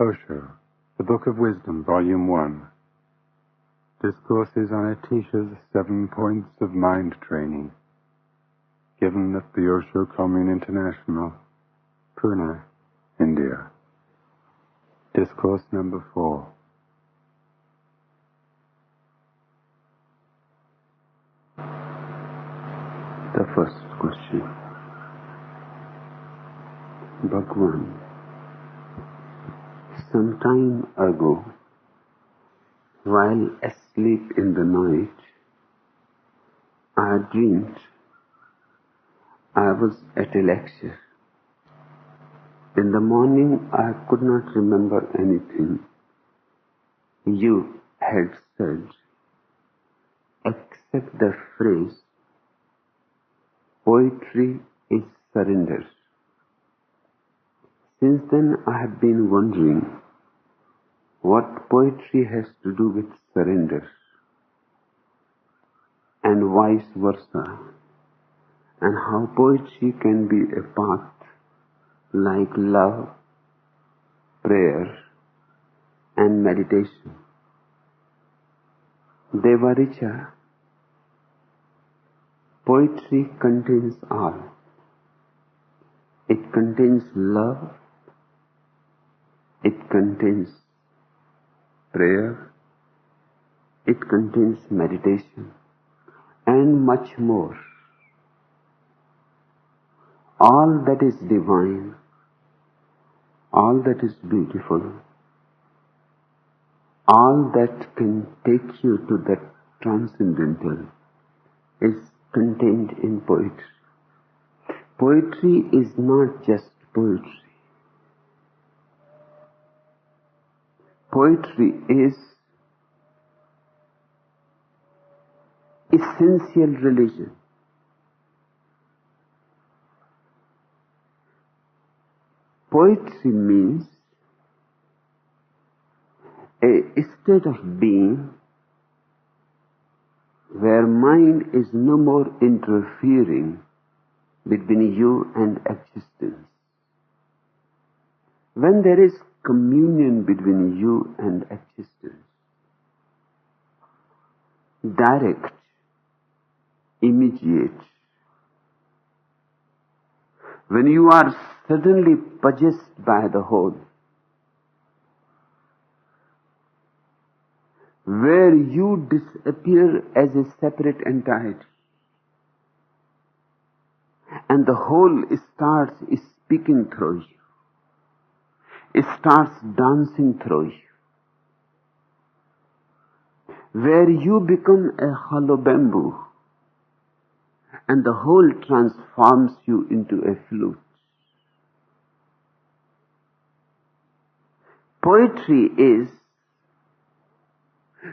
Osho, The Book of Wisdom, Volume 1. Discourses on a Teacher's 7 Points of Mind Training. Given at the Osho Commune International, Pune, India. Discourse number 4. The first question. Bhagwan, some time ago, while asleep in the night, I dreamed I was at a lecture. In the morning, I could not remember anything you had said except the phrase, "Poetry is surrender." Since then, I have been wondering what poetry has to do with surrender, and vice versa, and how poetry can be a path like love, prayer, and meditation. Devaricha, poetry contains all. It contains love, it contains prayer, it contains meditation, and much more. All that is divine, all that is beautiful, all that can take you to the transcendental is contained in poetry. Poetry is not just poetry. Poetry is essential religion. Poetry means a state of being where mind is no more interfering between you and existence. When there is communion between you and existence, direct, immediate, when you are suddenly possessed by the whole, where you disappear as a separate entity, and the whole starts speaking through you, it starts dancing through you, where you become a hollow bamboo, and the whole transforms you into a flute. Poetry is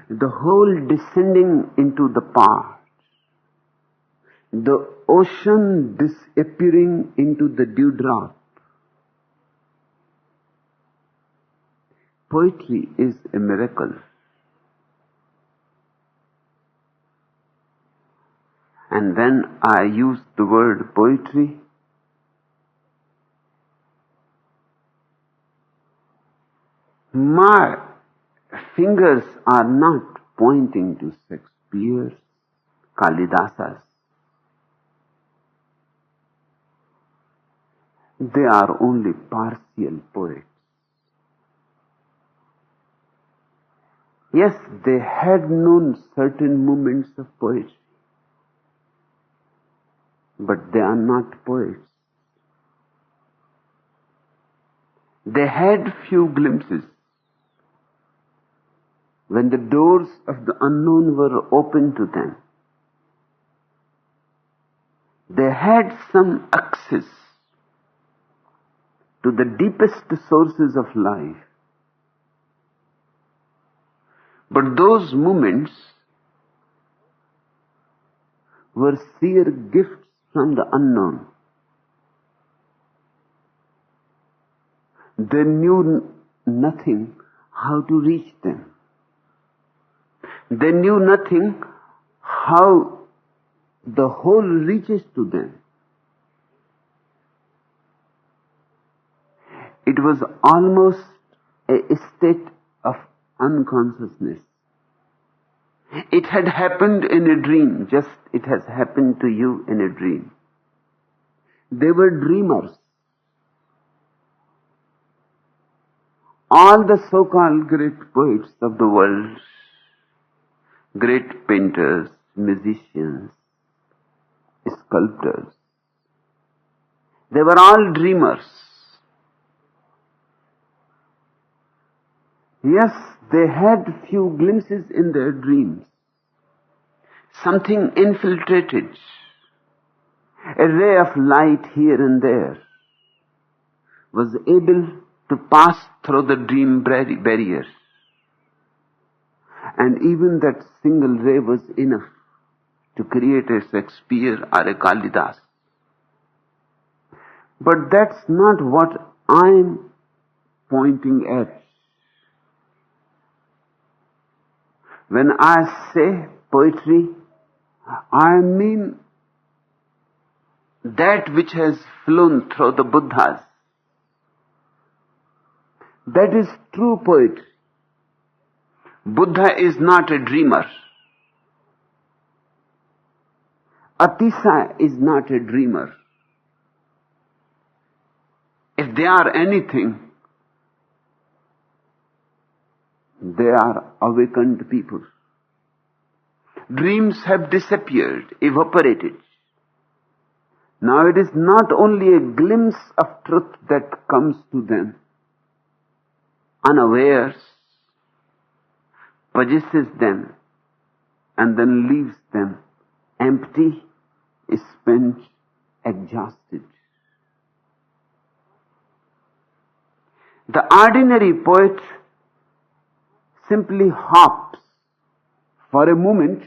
the whole descending into the parts, the ocean disappearing into the dewdrop. Poetry is a miracle. And when I use the word poetry, my fingers are not pointing to Shakespeare, Kalidasas. They are only partial poets. Yes, they had known certain moments of poetry, but they are not poets. They had few glimpses when the doors of the unknown were open to them. They had some access to the deepest sources of life. But those moments were sheer gifts from the unknown. They knew nothing how to reach them. They knew nothing how the whole reaches to them. It was almost a state of unconsciousness. It had happened in a dream, just it has happened to you in a dream. They were dreamers. All the so-called great poets of the world, great painters, musicians, sculptors, they were all dreamers. Yes, they had few glimpses in their dreams. Something infiltrated, a ray of light here and there, was able to pass through the dream barriers. And even that single ray was enough to create a Shakespeare or a Kalidas. But that's not what I'm pointing at. When I say poetry, I mean that which has flown through the Buddhas. That is true poetry. Buddha is not a dreamer. Atisa is not a dreamer. If they are anything, they are awakened people. Dreams have disappeared, evaporated. Now it is not only a glimpse of truth that comes to them, unawares, possesses them, and then leaves them empty, spent, exhausted. The ordinary poet simply hops for a moment.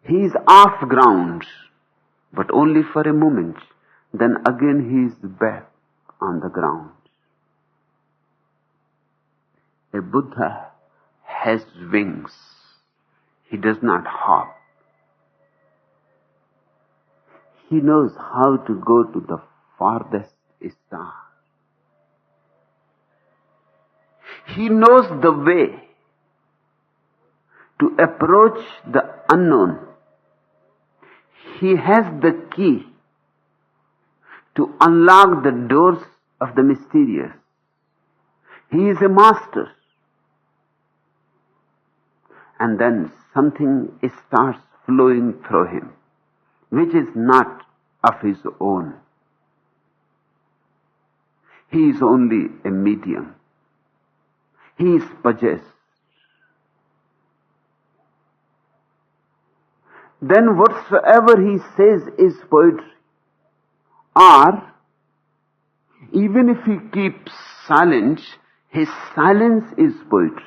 He is off ground, but only for a moment. Then again he is back on the ground. A Buddha has wings. He does not hop. He knows how to go to the farthest star. He knows the way to approach the unknown. He has the key to unlock the doors of the mysterious. He is a master. And then something starts flowing through him, which is not of his own. He is only a medium. He is possessed. Then whatsoever he says is poetry. Or, even if he keeps silent, his silence is poetry.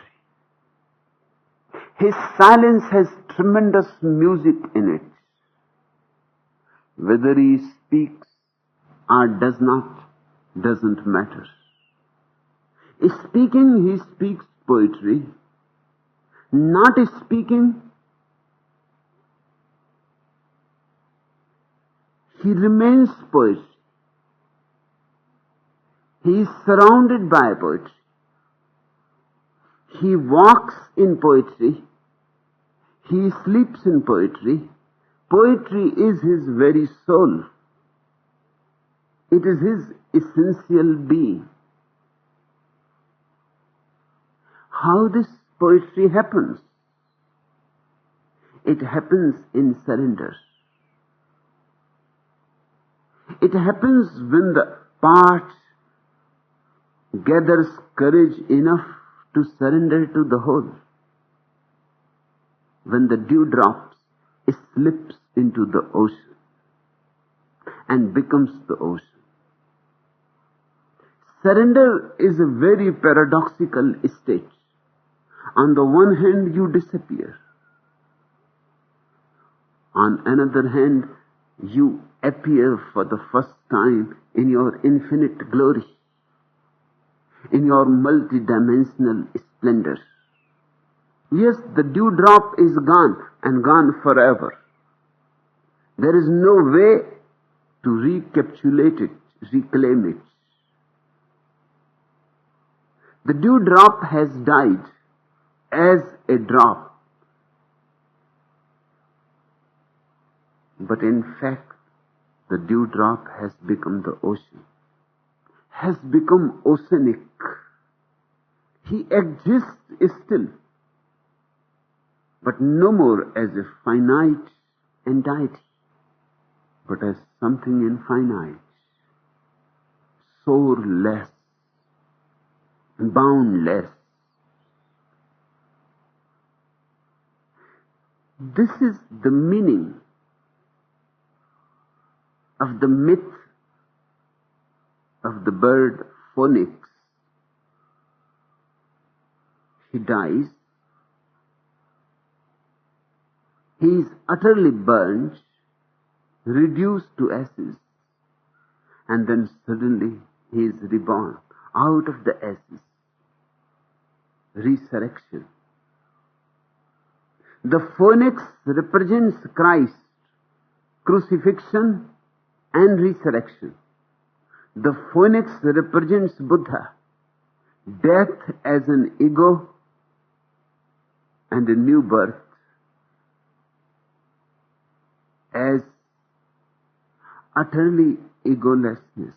His silence has tremendous music in it. Whether he speaks or does not, doesn't matter. Speaking, he speaks poetry. Not speaking, he remains poetry. He is surrounded by poetry. He walks in poetry. He sleeps in poetry. Poetry is his very soul. It is his essential being. How this poetry happens? It happens in surrender. It happens when the part gathers courage enough to surrender to the whole. When the dewdrops slips into the ocean and becomes the ocean. Surrender is a very paradoxical state. On the one hand, you disappear. On another hand, you appear for the first time in your infinite glory, in your multidimensional splendor. Yes, the dewdrop is gone and gone forever. There is no way to recapitulate it, reclaim it. The dewdrop has died as a drop, but in fact the dewdrop has become the ocean, has become oceanic. He exists still, but no more as a finite entity, but as something infinite, sourless, boundless. This is the meaning of the myth of the bird phoenix. He dies, he is utterly burnt, reduced to ashes, and then suddenly he is reborn out of the ashes. Resurrection. The phoenix represents Christ, crucifixion and resurrection. The phoenix represents Buddha, death as an ego and a new birth as utterly egolessness.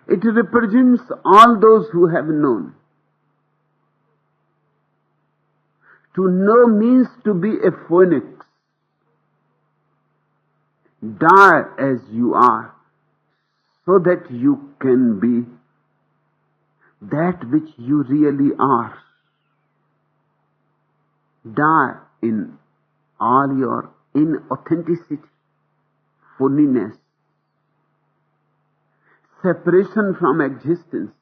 It represents all those who have known. To know means to be a phoenix. Die as you are, so that you can be that which you really are. Die in all your inauthenticity, phoniness, separation from existence.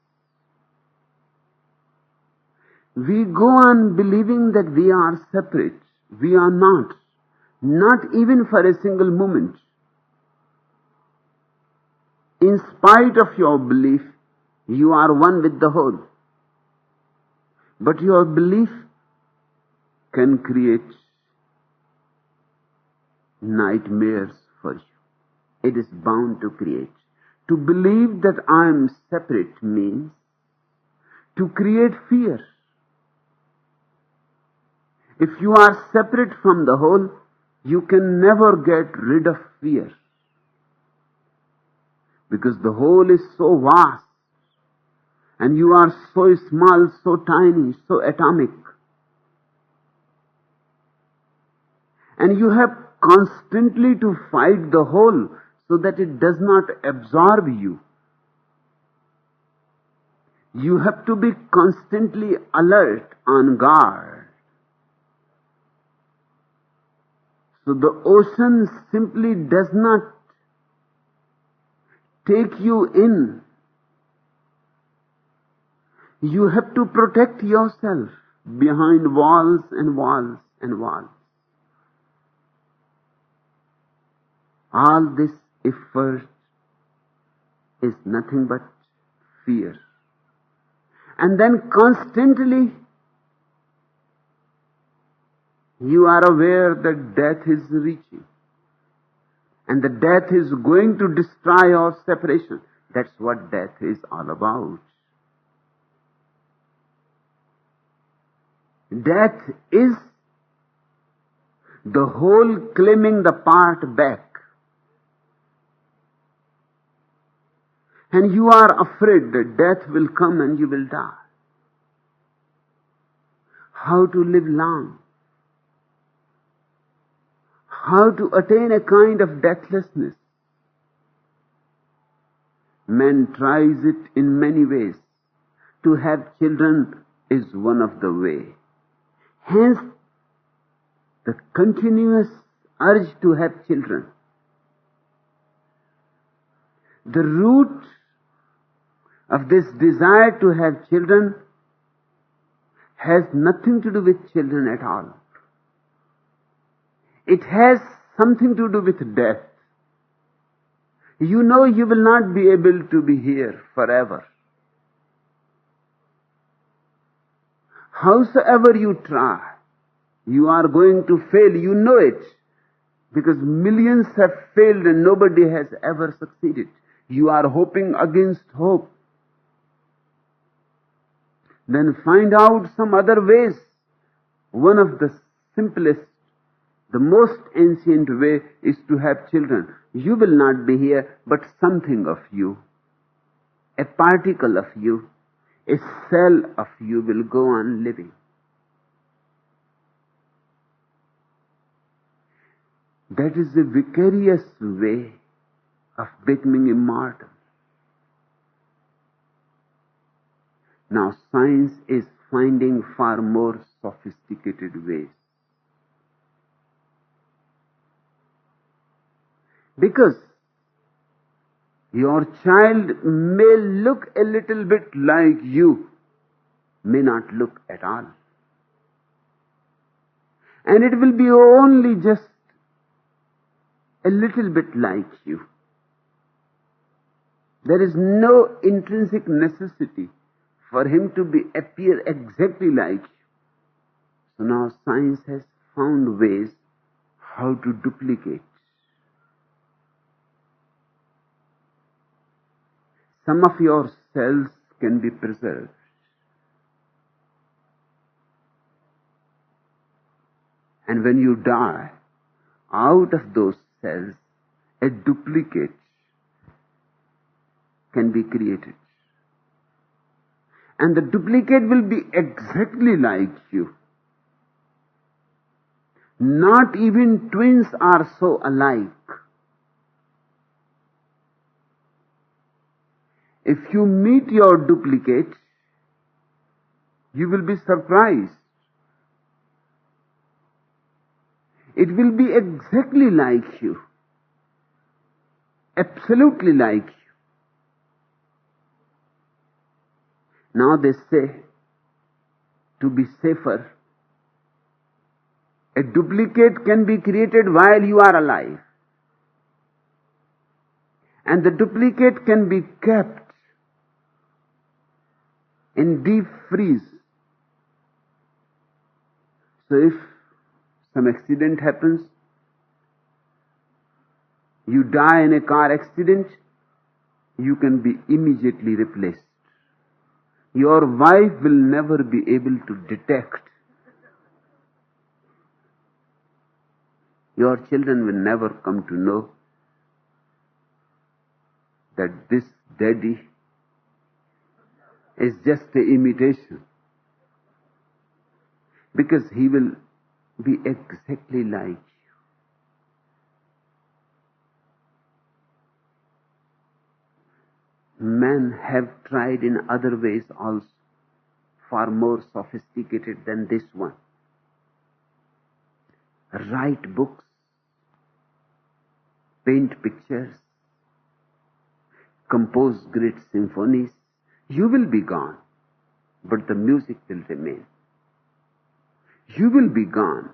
We go on believing that we are separate. We are not even for a single moment. In spite of your belief, you are one with the whole. But your belief can create nightmares for you. It is bound to create. To believe that I am separate means to create fear. If you are separate from the whole, you can never get rid of fear. Because the whole is so vast, and you are so small, so tiny, so atomic. And you have constantly to fight the whole so that it does not absorb you. You have to be constantly alert, on guard. So the ocean simply does not take you in. You have to protect yourself behind walls and walls and walls. All this effort is nothing but fear. And then constantly you are aware that death is reaching. And the death is going to destroy your separation. That's what death is all about. Death is the whole claiming the part back. And you are afraid that death will come and you will die. How to live long? How to attain a kind of deathlessness? Man tries it in many ways. To have children is one of the way. Hence, the continuous urge to have children. The root of this desire to have children has nothing to do with children at all. It has something to do with death. You know you will not be able to be here forever. Howsoever you try, you are going to fail. You know it. Because millions have failed and nobody has ever succeeded. You are hoping against hope. then find out some other ways. One of the simplest, the most ancient way is to have children. You will not be here, but something of you, a particle of you, a cell of you will go on living. That is a vicarious way of becoming immortal. Now science is finding far more sophisticated ways. Because your child may look a little bit like you, may not look at all. And it will be only just a little bit like you. There is no intrinsic necessity for him to appear exactly like you. So now science has found ways how to duplicate. Some of your cells can be preserved. And when you die, out of those cells, a duplicate can be created. And the duplicate will be exactly like you. Not even twins are so alike. If you meet your duplicate, you will be surprised. It will be exactly like you. Absolutely like you. Now they say, to be safer, a duplicate can be created while you are alive. And the duplicate can be kept in deep freeze. So if some accident happens, you die in a car accident, you can be immediately replaced. Your wife will never be able to detect. Your children will never come to know that this daddy is just an imitation, because he will be exactly like you. Men have tried in other ways also, far more sophisticated than this one. Write books, paint pictures, compose great symphonies. You will be gone, but the music will remain. You will be gone,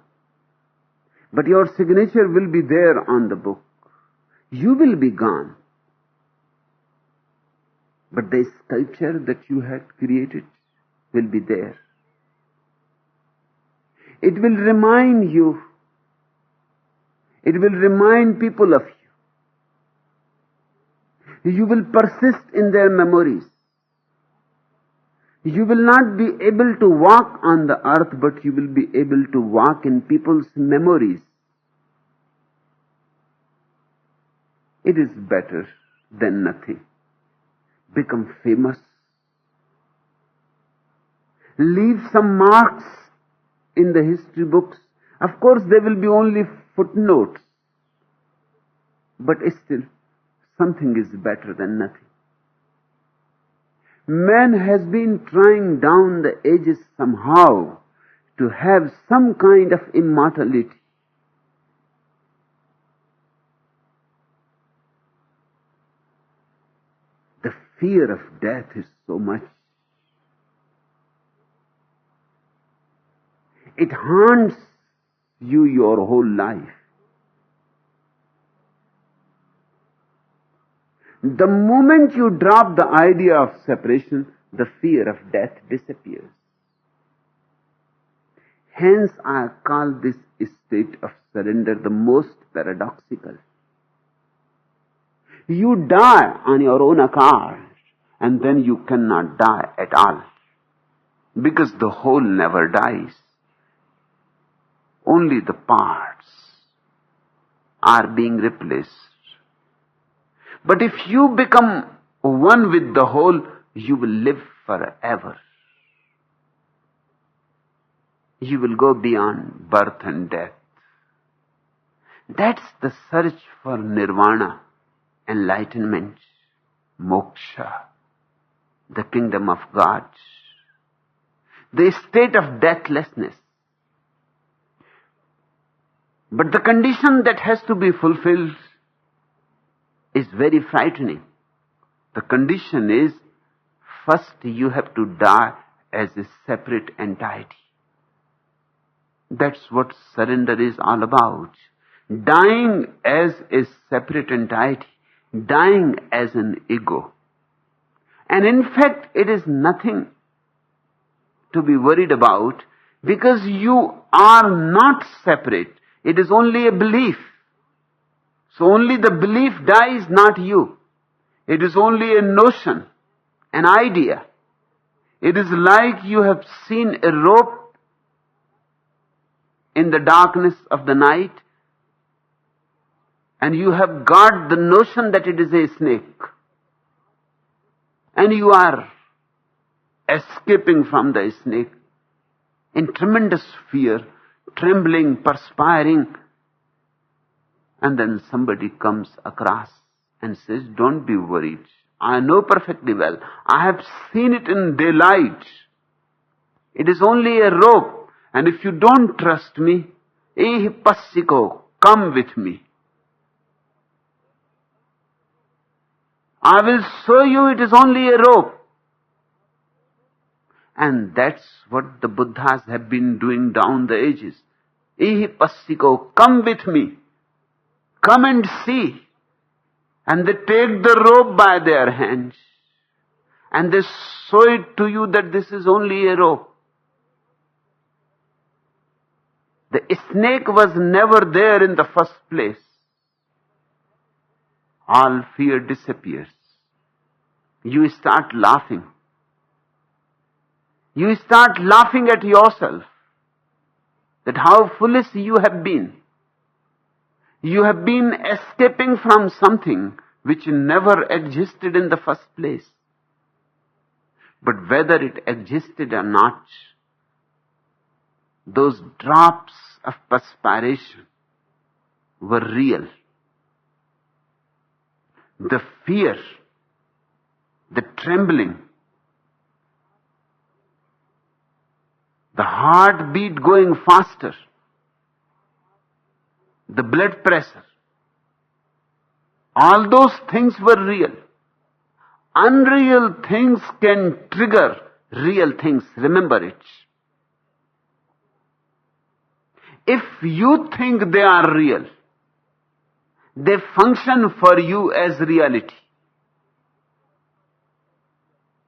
but your signature will be there on the book. You will be gone, but the sculpture that you had created will be there. It will remind you. It will remind people of you. You will persist in their memories. You will not be able to walk on the earth, but you will be able to walk in people's memories. It is better than nothing. Become famous. Leave some marks in the history books. Of course, there will be only footnotes, but still, something is better than nothing. Man has been trying down the ages somehow to have some kind of immortality. The fear of death is so much. It haunts you your whole life. The moment you drop the idea of separation, the fear of death disappears. Hence, I call this state of surrender the most paradoxical. You die on your own account, and then you cannot die at all. because the whole never dies. Only the parts are being replaced. But if you become one with the whole, you will live forever. You will go beyond birth and death. That's the search for nirvana, enlightenment, moksha, the kingdom of God, the state of deathlessness. But the condition that has to be fulfilled is very frightening. The condition is, first you have to die as a separate entity. That's what surrender is all about. Dying as a separate entity, dying as an ego. And in fact, it is nothing to be worried about, because you are not separate. It is only a belief. So only the belief dies, not you. It is only a notion, an idea. It is like you have seen a rope in the darkness of the night, and you have got the notion that it is a snake. And you are escaping from the snake in tremendous fear, trembling, perspiring. And then somebody comes across and says, don't be worried. I know perfectly well. I have seen it in daylight. It is only a rope. And if you don't trust me, passiko, come with me. I will show you it is only a rope. And that's what the Buddhas have been doing down the ages. Passiko, come with me. Come and see. And they take the rope by their hands. And they show it to you that this is only a rope. The snake was never there in the first place. All fear disappears. You start laughing. You start laughing at yourself. That how foolish you have been. You have been escaping from something which never existed in the first place. But whether it existed or not, those drops of perspiration were real. The fear, the trembling, the heartbeat going faster, the blood pressure, all those things were real. Unreal things can trigger real things. Remember it. If you think they are real, they function for you as reality.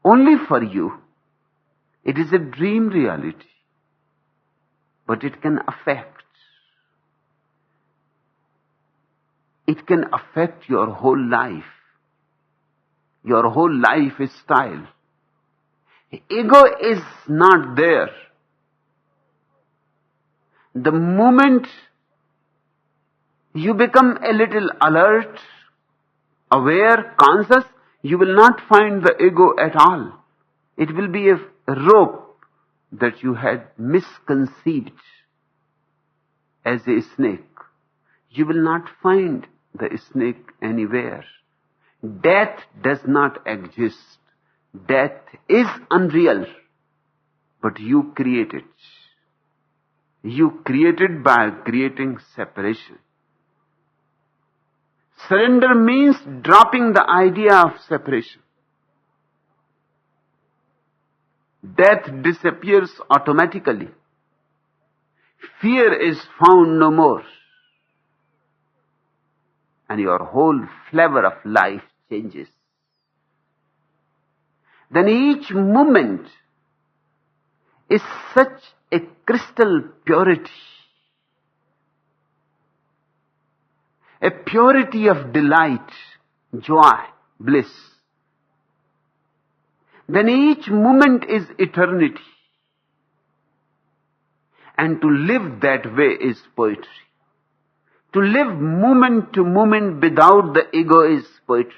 Only for you. It is a dream reality. But it can affect. It can affect your whole life. Your whole life style. Ego is not there. The moment you become a little alert, aware, conscious, you will not find the ego at all. It will be a rope that you had misconceived as a snake. You will not find the snake anywhere. Death does not exist. Death is unreal, but you create it. You create it by creating separation. Surrender means dropping the idea of separation. Death disappears automatically. Fear is found no more. And your whole flavor of life changes. Then each moment is such a crystal purity. A purity of delight, joy, bliss. Then each moment is eternity. And to live that way is poetry. To live moment to moment without the ego is poetry.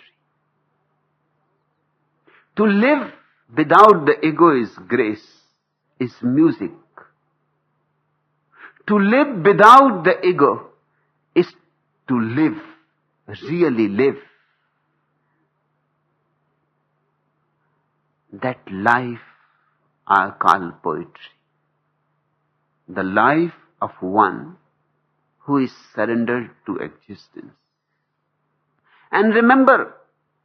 To live without the ego is grace, is music. To live without the ego is to live, really live. That life I call poetry. The life of one who is surrendered to existence. And remember,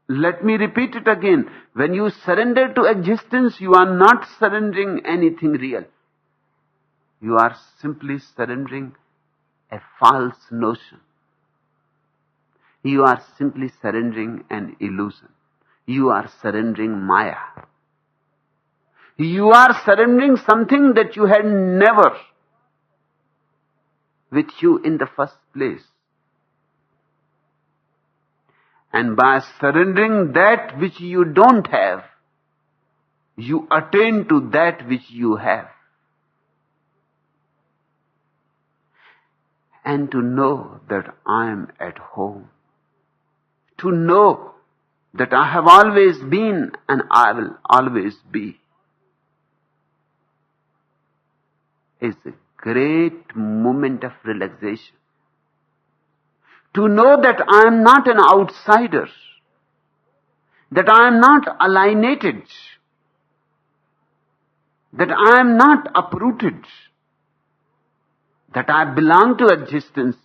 let me repeat it again. When you surrender to existence, you are not surrendering anything real. You are simply surrendering a false notion. You are simply surrendering an illusion. You are surrendering Maya. You are surrendering something that you had never with you in the first place. And by surrendering that which you don't have, you attain to that which you have. And to know that I am at home. To know that I have always been and I will always be is a great moment of relaxation. To know that I am not an outsider, that I am not alienated, that I am not uprooted, that I belong to existence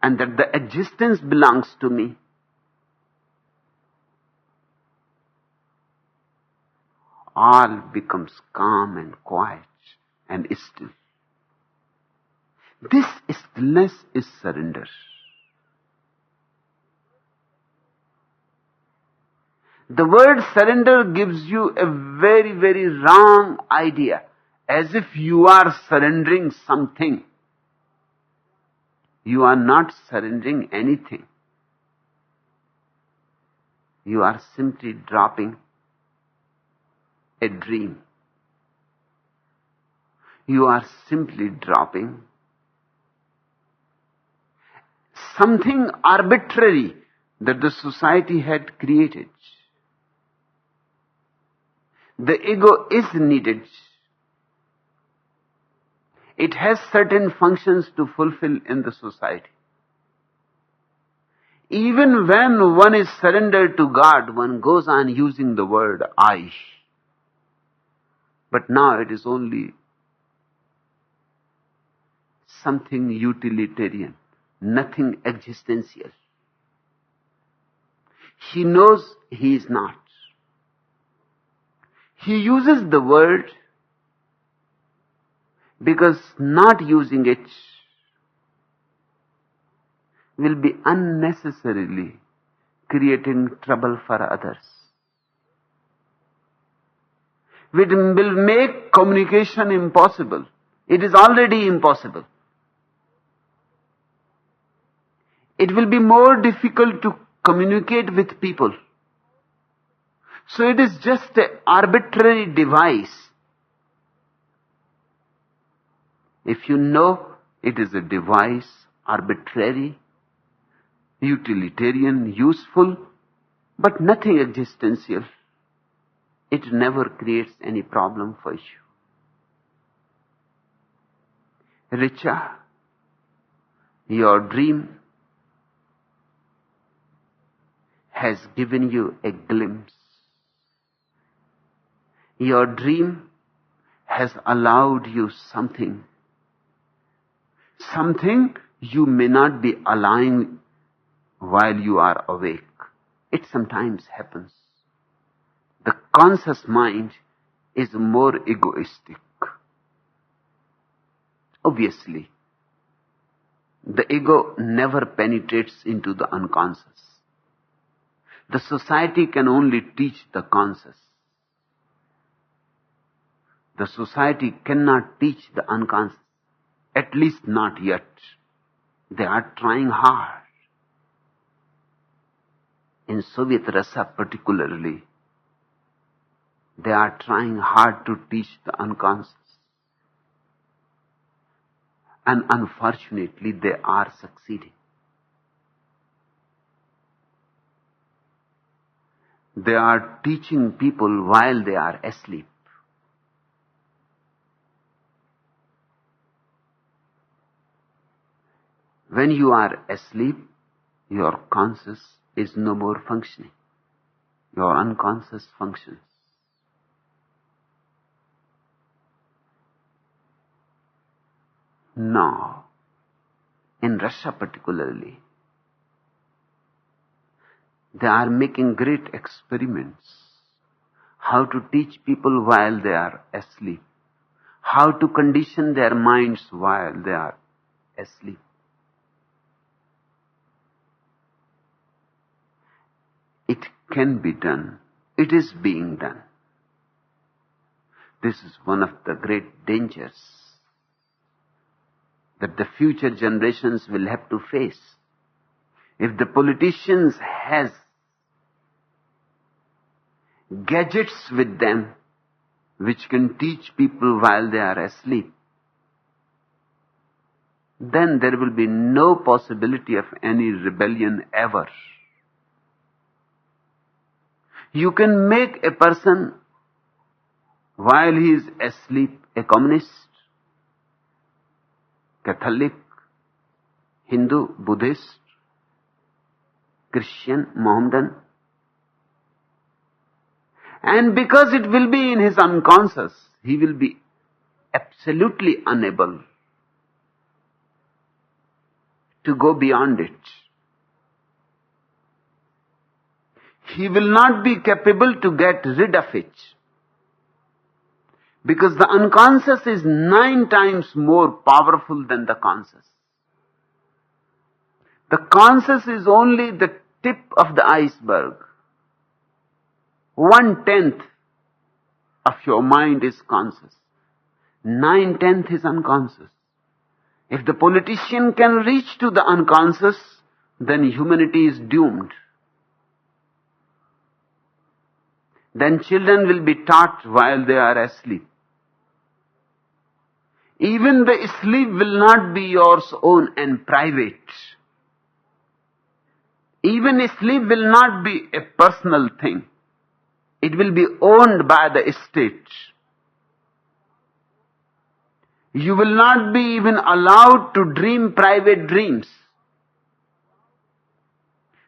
and that the existence belongs to me. All becomes calm and quiet and still. This stillness is surrender. The word surrender gives you a very, very wrong idea, as if you are surrendering something. You are not surrendering anything. You are simply dropping a dream. You are simply dropping something arbitrary that the society had created. The ego is needed. It has certain functions to fulfill in the society. Even when one is surrendered to God, one goes on using the word I. But now it is only something utilitarian, nothing existential. He knows he is not. He uses the word because not using it will be unnecessarily creating trouble for others. It will make communication impossible. It is already impossible. It will be more difficult to communicate with people. So it is just an arbitrary device. If you know it is a device, arbitrary, utilitarian, useful, but nothing existential, it never creates any problem for you. Richa, your dream has given you a glimpse. Your dream has allowed you something you may not be allowing while you are awake. It sometimes happens. The conscious mind is more egoistic. Obviously, the ego never penetrates into the unconscious. The society can only teach the conscious. The society cannot teach the unconscious, at least not yet. They are trying hard. In Soviet Russia particularly, they are trying hard to teach the unconscious. And unfortunately, they are succeeding. They are teaching people while they are asleep. When you are asleep, your conscious is no more functioning. Your unconscious functions. Now, in Russia particularly, they are making great experiments how to teach people while they are asleep, how to condition their minds while they are asleep. It can be done. It is being done. This is one of the great dangers that the future generations will have to face. If the politicians has gadgets with them which can teach people while they are asleep, then there will be no possibility of any rebellion ever. You can make a person, while he is asleep, a communist, Catholic, Hindu, Buddhist, Christian, Mohammedan. And because it will be in his unconscious, he will be absolutely unable to go beyond it. He will not be capable to get rid of it. Because the unconscious is 9 times more powerful than the conscious. The conscious is only the tip of the iceberg. 1/10 of your mind is conscious. 9/10 is unconscious. If the politician can reach to the unconscious, then humanity is doomed. Then children will be taught while they are asleep. Even the sleep will not be yours own and private. Even sleep will not be a personal thing. It will be owned by the state. You will not be even allowed to dream private dreams.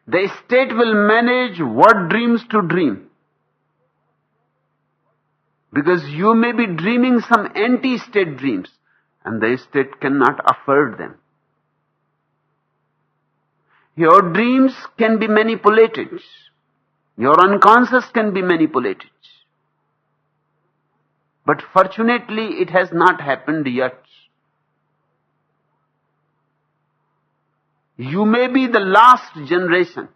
The state will manage what dreams to dream. Because you may be dreaming some anti-state dreams, and the state cannot afford them. Your dreams can be manipulated. Your unconscious can be manipulated. But fortunately, it has not happened yet. You may be the last generation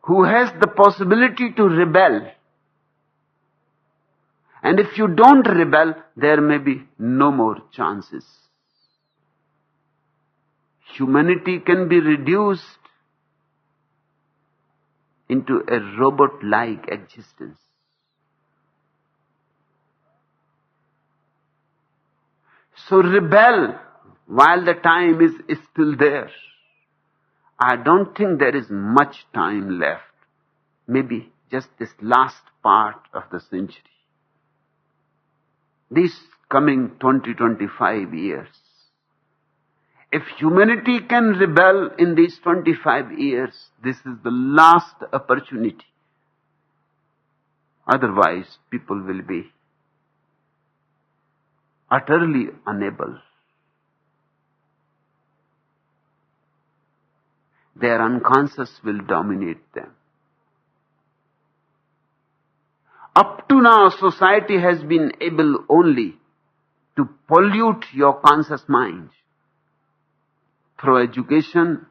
who has the possibility to rebel. And if you don't rebel, there may be no more chances. Humanity can be reduced into a robot-like existence. So rebel while the time is still there. I don't think there is much time left. Maybe just this last part of the century. These coming 20-25 years. If humanity can rebel in these 25 years, this is the last opportunity. Otherwise, people will be utterly unable. Their unconscious will dominate them. Up to now, society has been able only to pollute your conscious mind through education,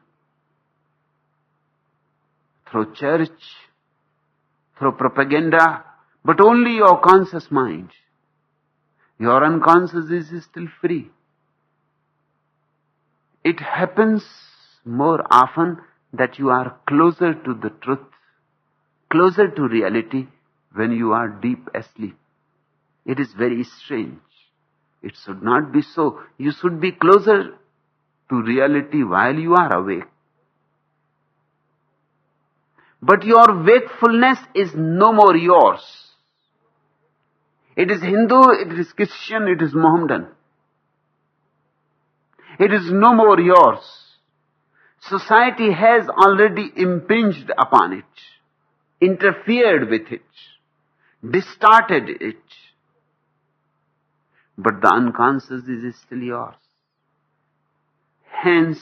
through church, through propaganda, but only your conscious mind. Your unconscious is still free. It happens more often that you are closer to the truth, closer to reality when you are deep asleep. It is very strange. It should not be so. You should be closer to reality while you are awake. But your wakefulness is no more yours. It is Hindu, it is Christian, it is Mohammedan. It is no more yours. Society has already impinged upon it, interfered with it, distorted it. But the unconscious is still yours. Hence,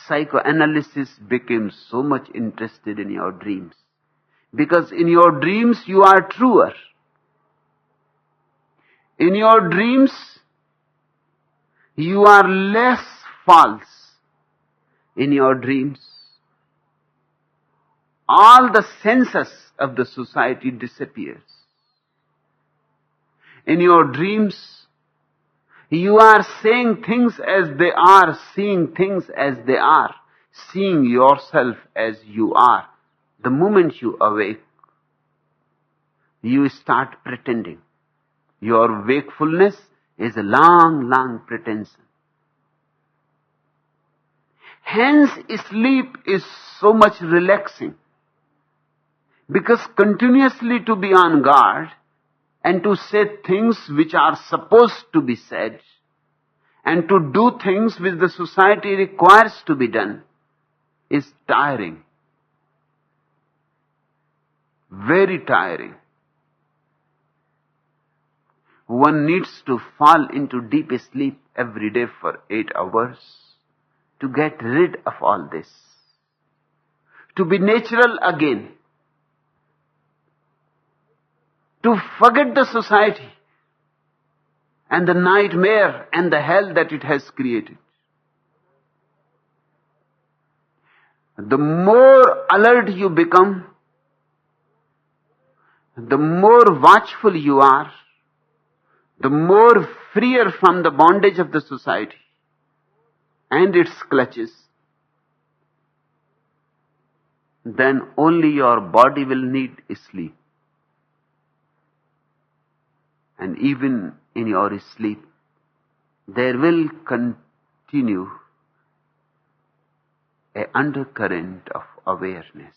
psychoanalysis became so much interested in your dreams. Because in your dreams you are truer. In your dreams you are less false. In your dreams all the census of the society disappears. In your dreams you are saying things as they are, seeing things as they are, seeing yourself as you are. The moment you awake, you start pretending. Your wakefulness is a long, long pretension. Hence, sleep is so much relaxing. Because continuously to be on guard and to say things which are supposed to be said and to do things which the society requires to be done is tiring. Very tiring. One needs to fall into deep sleep every day for 8 hours to get rid of all this. To be natural again. To forget the society and the nightmare and the hell that it has created. The more alert you become, the more watchful you are, the more freer from the bondage of the society and its clutches, then only your body will need sleep. And even in your sleep, there will continue an undercurrent of awareness.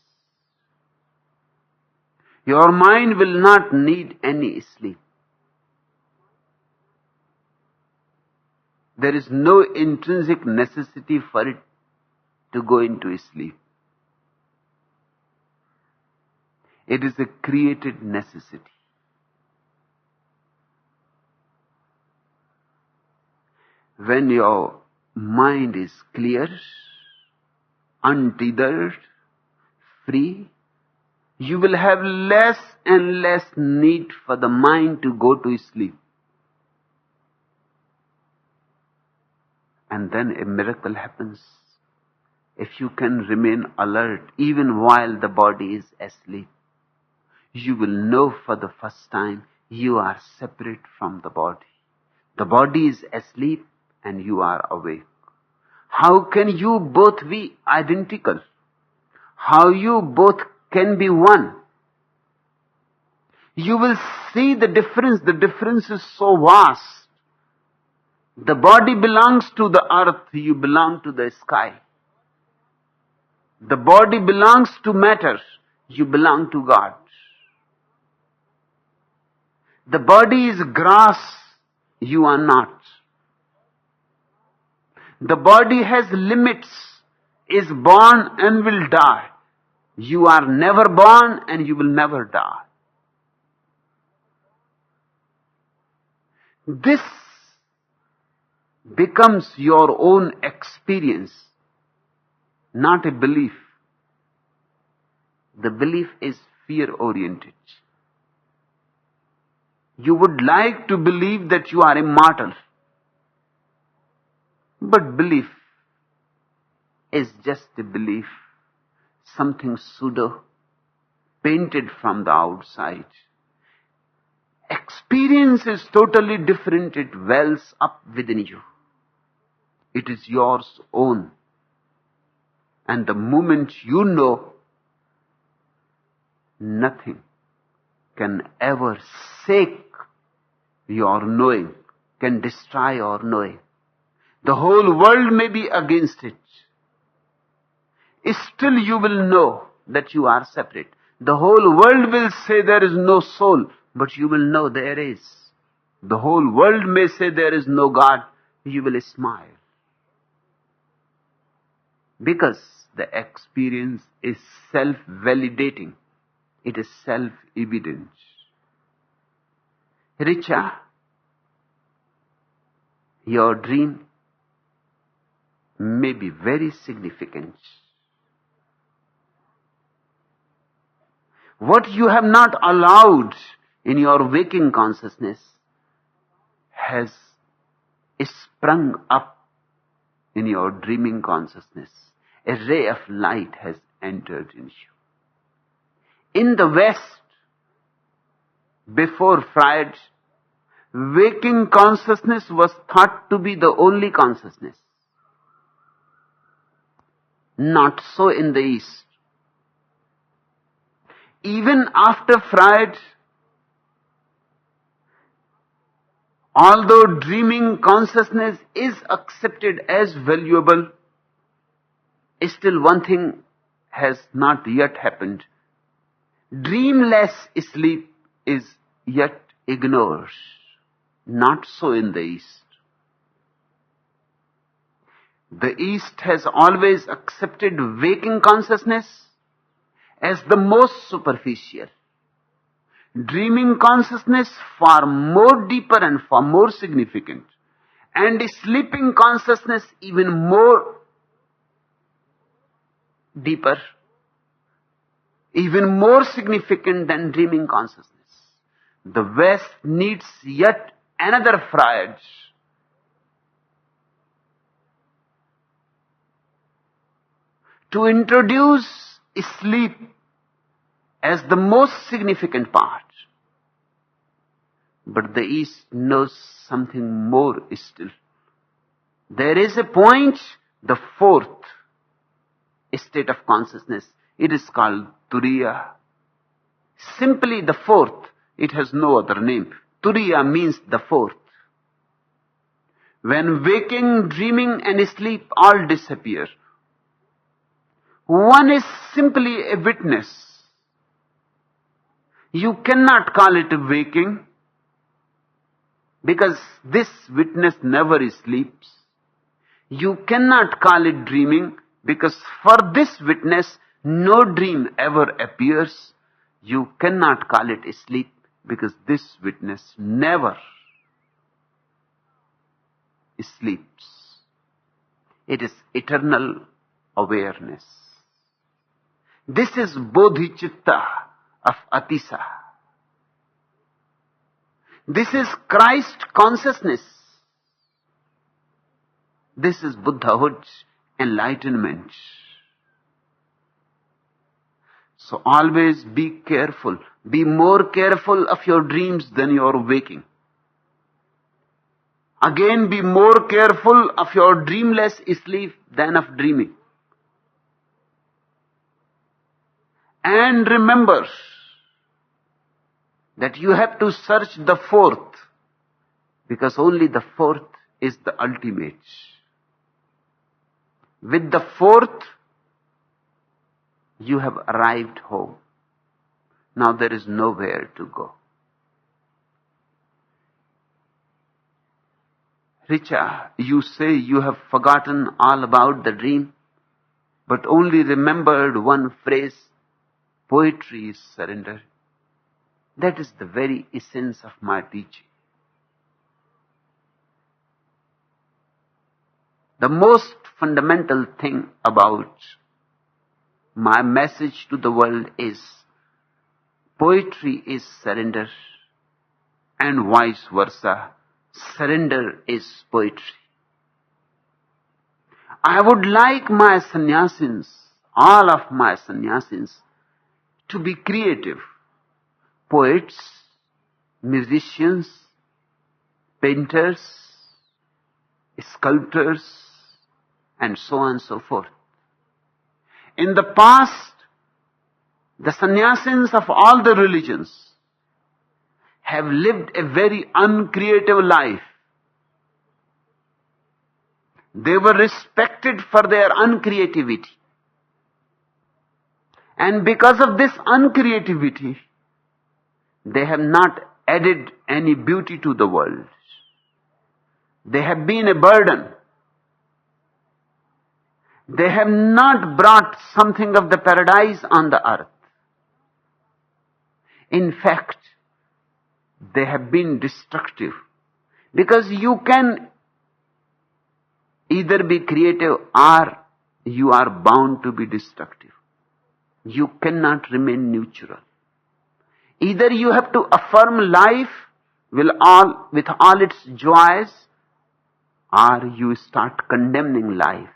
Your mind will not need any sleep. There is no intrinsic necessity for it to go into sleep. It is a created necessity. When your mind is clear, untethered, free, you will have less and less need for the mind to go to sleep. And then a miracle happens. If you can remain alert even while the body is asleep, you will know for the first time you are separate from the body. The body is asleep and you are awake. How can you both be identical? How you both can be one? You will see the difference. The difference is so vast. The body belongs to the earth, you belong to the sky. The body belongs to matter, you belong to God. The body is grass, you are not. The body has limits, is born and will die. You are never born and you will never die. This becomes your own experience, not a belief. The belief is fear-oriented. You would like to believe that you are immortal. But belief is just a belief, something pseudo, painted from the outside. Experience is totally different. It wells up within you. It is yours own. And the moment you know, nothing can ever shake your knowing. can destroy or know. The whole world may be against it. Still you will know that you are separate. The whole world will say there is no soul, but you will know there is. The whole world may say there is no God, you will smile. Because the experience is self-validating. It is self-evident. Richa, your dream may be very significant. What you have not allowed in your waking consciousness has sprung up in your dreaming consciousness. A ray of light has entered in you. In the West, before Freud, waking consciousness was thought to be the only consciousness. Not so in the East. Even after Freud, although dreaming consciousness is accepted as valuable, still one thing has not yet happened. Dreamless sleep is yet ignored. Not so in the East. The East has always accepted waking consciousness as the most superficial. Dreaming consciousness far more deeper and far more significant. And sleeping consciousness even more deeper, even more significant than dreaming consciousness. The West needs yet another Freud to introduce sleep as the most significant part. But the East knows something more still. There is a point, the fourth state of consciousness. It is called Turiya. Simply the fourth. It has no other name. Turiya means the fourth. When waking, dreaming and sleep all disappear, one is simply a witness. You cannot call it waking, because this witness never sleeps. You cannot call it dreaming, because for this witness no dream ever appears. You cannot call it sleep, because this witness never sleeps. It is eternal awareness. This is bodhicitta of Atisa. This is Christ consciousness. This is Buddhahood, enlightenment. So always be careful. Be more careful of your dreams than your waking. Again, be more careful of your dreamless sleep than of dreaming. And remember that you have to search the fourth, because only the fourth is the ultimate. With the fourth, you have arrived home. Now there is nowhere to go. Richa, you say you have forgotten all about the dream, but only remembered one phrase, poetry is surrender. That is the very essence of my teaching. The most fundamental thing about my message to the world is poetry is surrender, and vice versa. Surrender is poetry. I would like my sannyasins, all of my sannyasins, to be creative. Poets, musicians, painters, sculptors, and so on and so forth. In the past, the sannyasins of all the religions have lived a very uncreative life. They were respected for their uncreativity. And because of this uncreativity, they have not added any beauty to the world. They have been a burden. They have not brought something of the paradise on the earth. In fact, they have been destructive. Because you can either be creative or you are bound to be destructive. You cannot remain neutral. Either you have to affirm life with all its joys, or you start condemning life.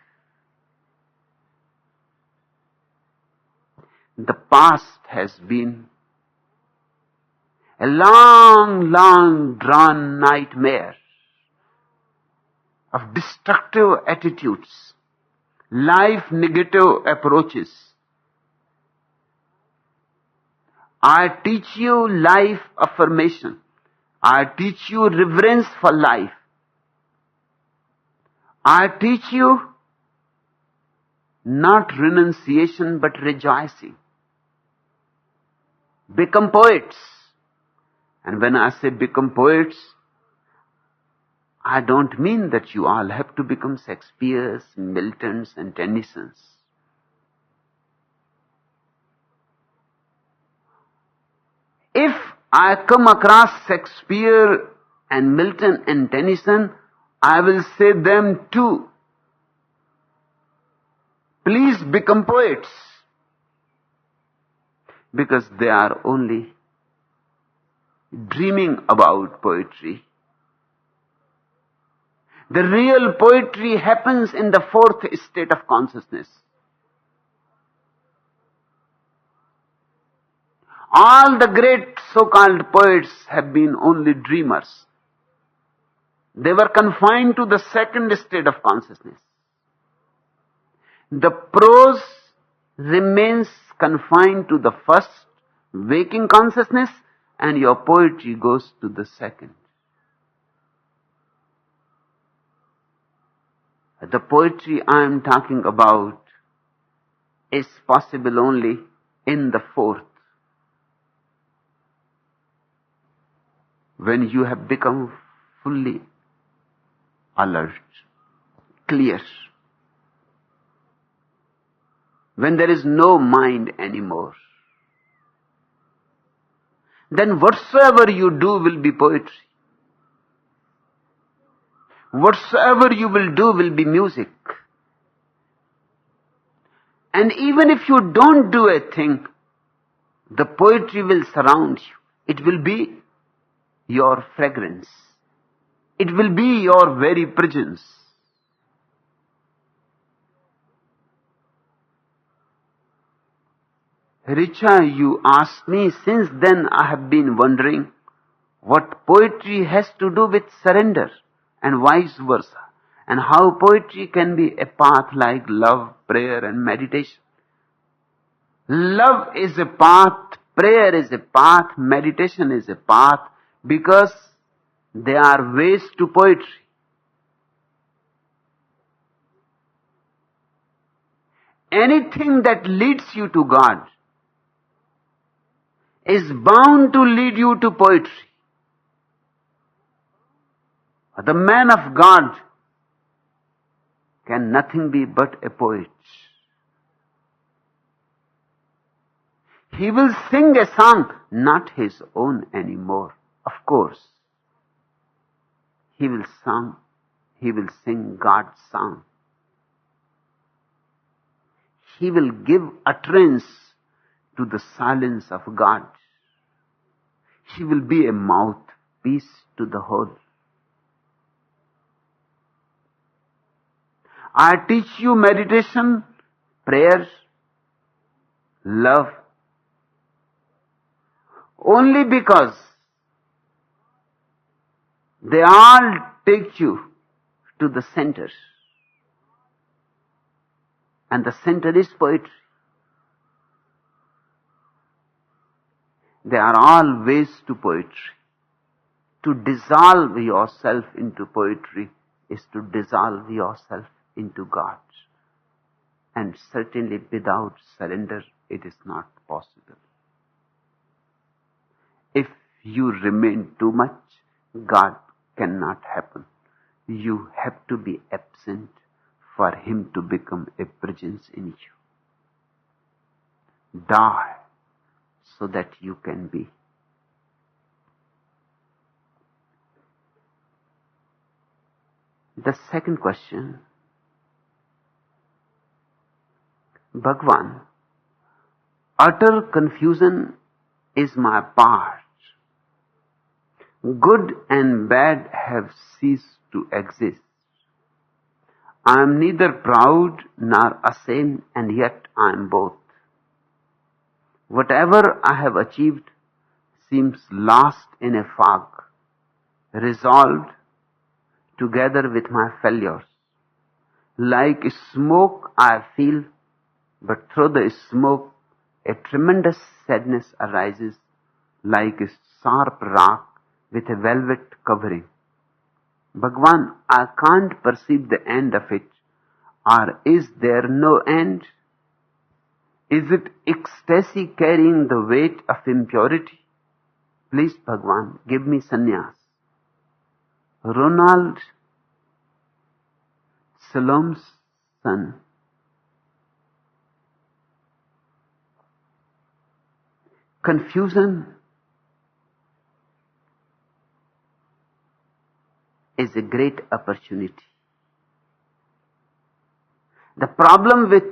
The past has been a long, long drawn nightmare of destructive attitudes, life negative approaches. I teach you life affirmation. I teach you reverence for life. I teach you not renunciation but rejoicing. Become poets. And when I say become poets, I don't mean that you all have to become Shakespeare's, Milton's and Tennyson's. If I come across Shakespeare and Milton and Tennyson, I will say them too. Please become poets. Because they are only dreaming about poetry. The real poetry happens in the fourth state of consciousness. All the great so-called poets have been only dreamers. They were confined to the second state of consciousness. The prose remains confined to the first, waking consciousness, and your poetry goes to the second. The poetry I am talking about is possible only in the fourth. When you have become fully alert, clear. When there is no mind anymore. Then whatsoever you do will be poetry. Whatsoever you will do will be music. And even if you don't do a thing, the poetry will surround you. It will be your fragrance. It will be your very presence. Richa, you asked me, since then I have been wondering what poetry has to do with surrender and vice versa, and how poetry can be a path like love, prayer and meditation. Love is a path, prayer is a path, meditation is a path, because they are ways to poetry. Anything that leads you to God is bound to lead you to poetry. The man of God can nothing be but a poet. He will sing a song, not his own anymore. Of course, he will sing God's song. He will give utterance to the silence of God. He will be a mouthpiece to the whole. I teach you meditation, prayer, love, only because they all take you to the center. And the center is poetry. They are all ways to poetry. To dissolve yourself into poetry is to dissolve yourself into God. And certainly without surrender, it is not possible. If you remain too much, God cannot happen. You have to be absent for Him to become a presence in you. Die so that you can be. The second question, Bhagwan, utter confusion is my part. Good and bad have ceased to exist. I am neither proud nor ashamed, and yet I am both. Whatever I have achieved seems lost in a fog, resolved together with my failures. Like smoke I feel, but through the smoke a tremendous sadness arises, like a sharp rock with a velvet covering. Bhagwan, I can't perceive the end of it. Or is there no end? Is it ecstasy carrying the weight of impurity? Please, Bhagwan, give me sannyas. Ronald Salom's son, confusion is a great opportunity. The problem with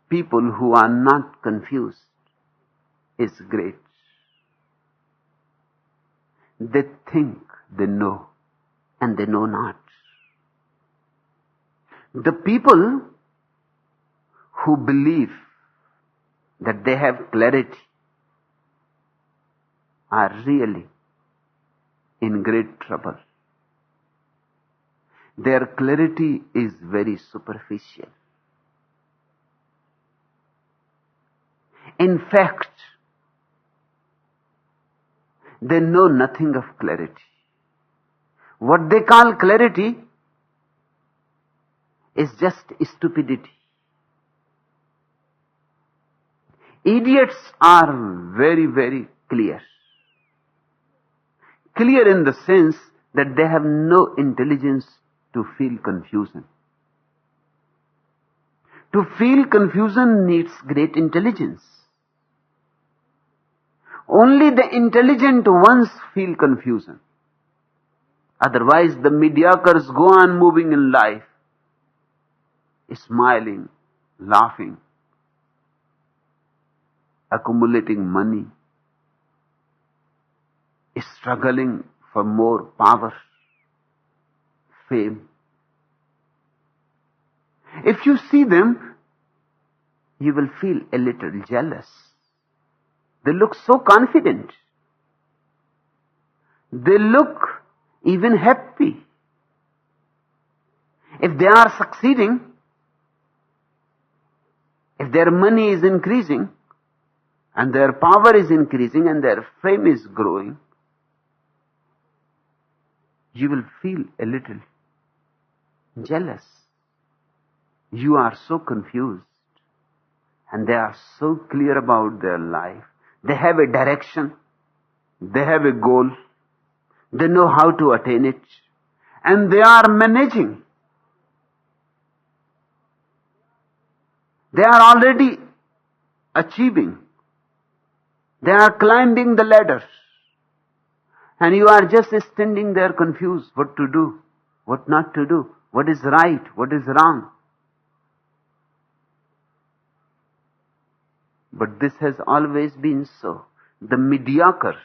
people who are not confused is great. They think they know, and they know not. The people who believe that they have clarity are really in great trouble. Their clarity is very superficial. In fact, they know nothing of clarity. What they call clarity is just stupidity. Idiots are very, very clear. Clear in the sense that they have no intelligence to feel confusion. To feel confusion needs great intelligence. Only the intelligent ones feel confusion. Otherwise, the mediocres go on moving in life, smiling, laughing, accumulating money, struggling for more power, fame. If you see them, you will feel a little jealous. They look so confident. They look even happy. If they are succeeding, if their money is increasing, and their power is increasing, and their fame is growing, you will feel a little jealous. You are so confused, and they are so clear about their life. They have a direction, they have a goal, they know how to attain it, and they are managing. They are already achieving. They are climbing the ladder. And you are just standing there confused what to do, what not to do, what is right, what is wrong. But this has always been so. The mediocre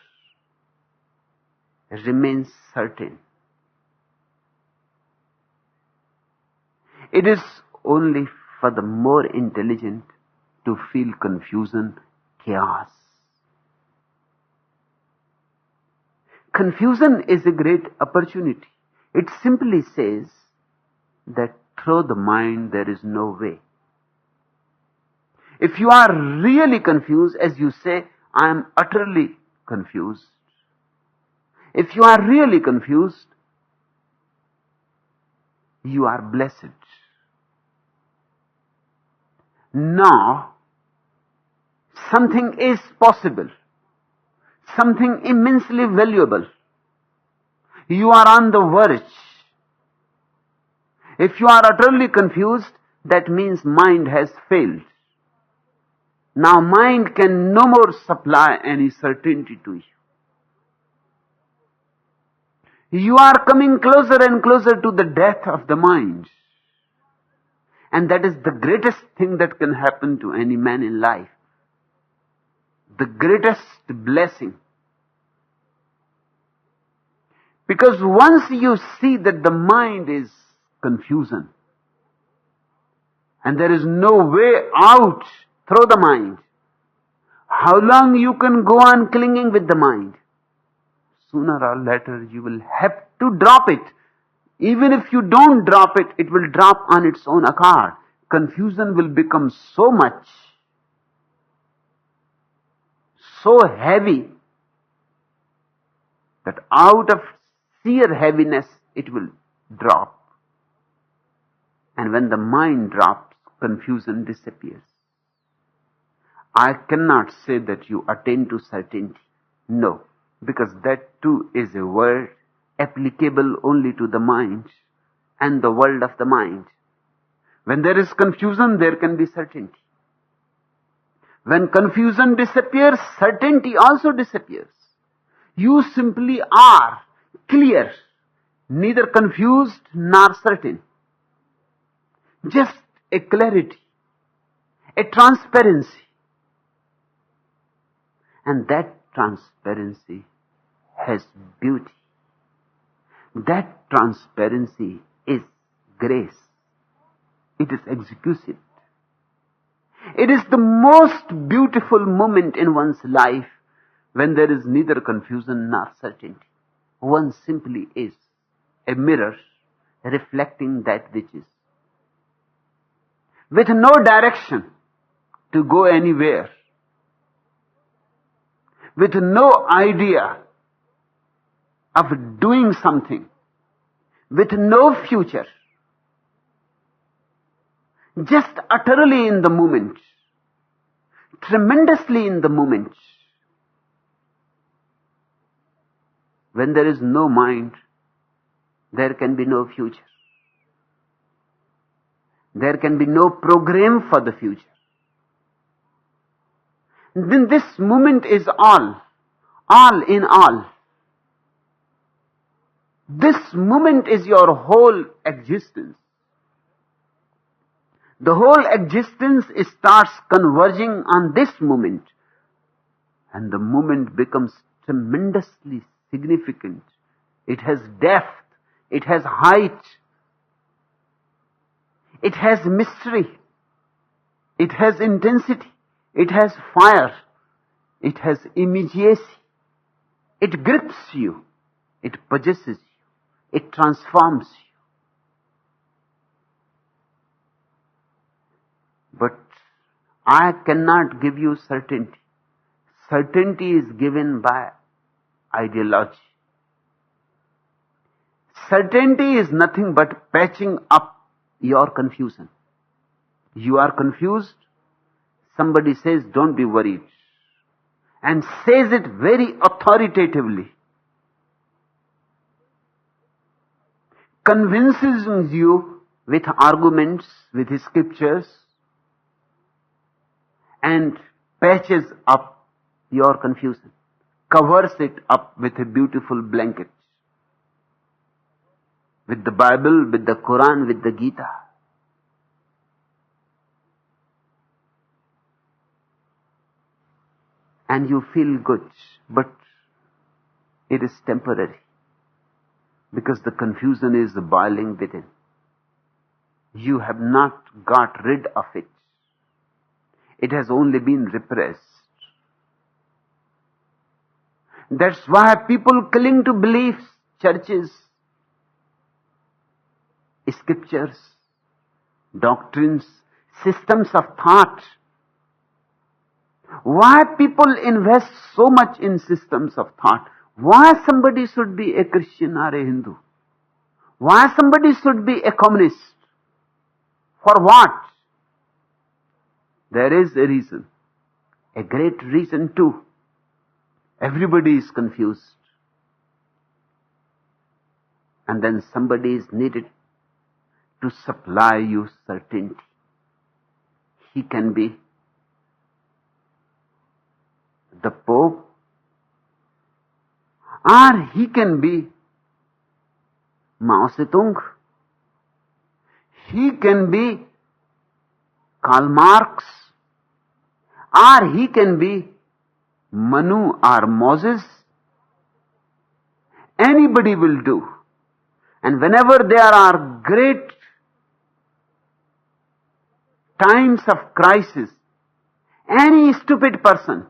remains certain. It is only for the more intelligent to feel confusion, chaos. Confusion is a great opportunity. It simply says that through the mind there is no way. If you are really confused, as you say, I am utterly confused. If you are really confused, you are blessed. Now, something is possible, something immensely valuable. You are on the verge. If you are utterly confused, that means mind has failed. Now mind can no more supply any certainty to you. You are coming closer and closer to the death of the mind. And that is the greatest thing that can happen to any man in life. The greatest blessing. Because once you see that the mind is confusion, and there is no way out through the mind, how long you can go on clinging with the mind? Sooner or later you will have to drop it. Even if you don't drop it, it will drop on its own accord. Confusion will become so much, so heavy, that out of sheer heaviness it will drop. And when the mind drops, confusion disappears. I cannot say that you attain to certainty. No, because that too is a word applicable only to the mind and the world of the mind. When there is confusion, there can be certainty. When confusion disappears, certainty also disappears. You simply are clear, neither confused nor certain. Just a clarity, a transparency. And that transparency has beauty. That transparency is grace. It is exquisite. It is the most beautiful moment in one's life when there is neither confusion nor certainty. One simply is a mirror reflecting that which is. With no direction to go anywhere. With no idea of doing something. With no future. Just utterly in the moment. Tremendously in the moment. When there is no mind, there can be no future. There can be no program for the future. Then this moment is all in all. This moment is your whole existence. The whole existence starts converging on this moment. And the moment becomes tremendously significant. It has depth. It has height. It has mystery. It has intensity. It has fire. It has immediacy. It grips you. It possesses you. It transforms you. But I cannot give you certainty. Certainty is given by ideology. Certainty is nothing but patching up your confusion. You are confused. Somebody says, don't be worried. And says it very authoritatively. Convinces you with arguments, with scriptures, and patches up your confusion. Covers it up with a beautiful blanket. With the Bible, with the Quran, with the Gita. And you feel good, but it is temporary. Because the confusion is boiling within. You have not got rid of it. It has only been repressed. That's why people cling to beliefs, churches, scriptures, doctrines, systems of thought. Why people invest so much in systems of thought? Why somebody should be a Christian or a Hindu? Why somebody should be a communist? For what? There is a reason. A great reason too. Everybody is confused. And then somebody is needed to supply you certainty. He can be the Pope, or he can be Mao Zedong. He can be Karl Marx, or he can be Manu or Moses. Anybody will do. And whenever there are great times of crisis, any stupid person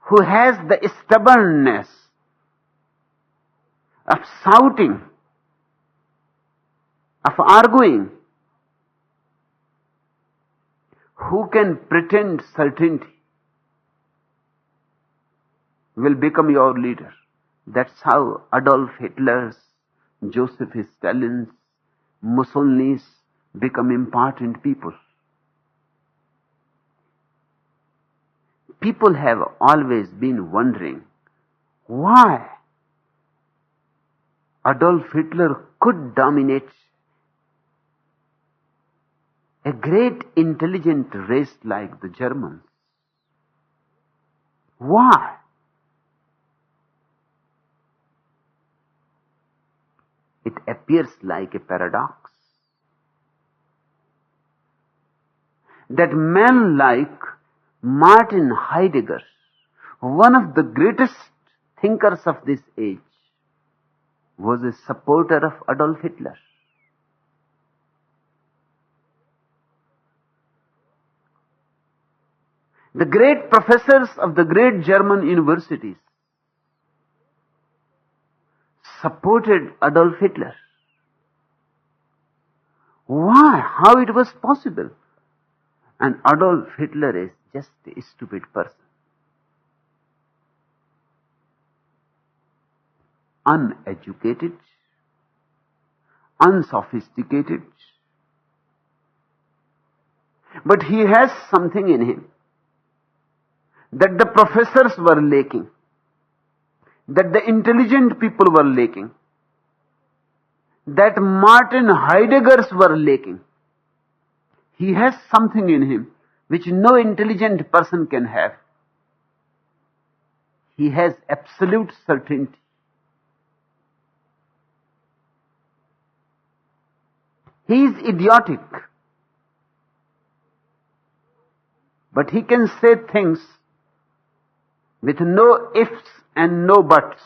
who has the stubbornness of shouting, of arguing, who can pretend certainty, will become your leader. That's how Adolf Hitler's, Joseph Stalin's, Mussolini's become important people. People have always been wondering why Adolf Hitler could dominate a great intelligent race like the Germans. Why? It appears like a paradox that men like Martin Heidegger, one of the greatest thinkers of this age, was a supporter of Adolf Hitler. The great professors of the great German universities supported Adolf Hitler. Why? How it was possible? And Adolf Hitler is just a stupid person. Uneducated, unsophisticated. But he has something in him that the professors were lacking, that the intelligent people were lacking, that Martin Heideggers were lacking. He has something in him which no intelligent person can have. He has absolute certainty. He is idiotic, but he can say things with no ifs and no buts.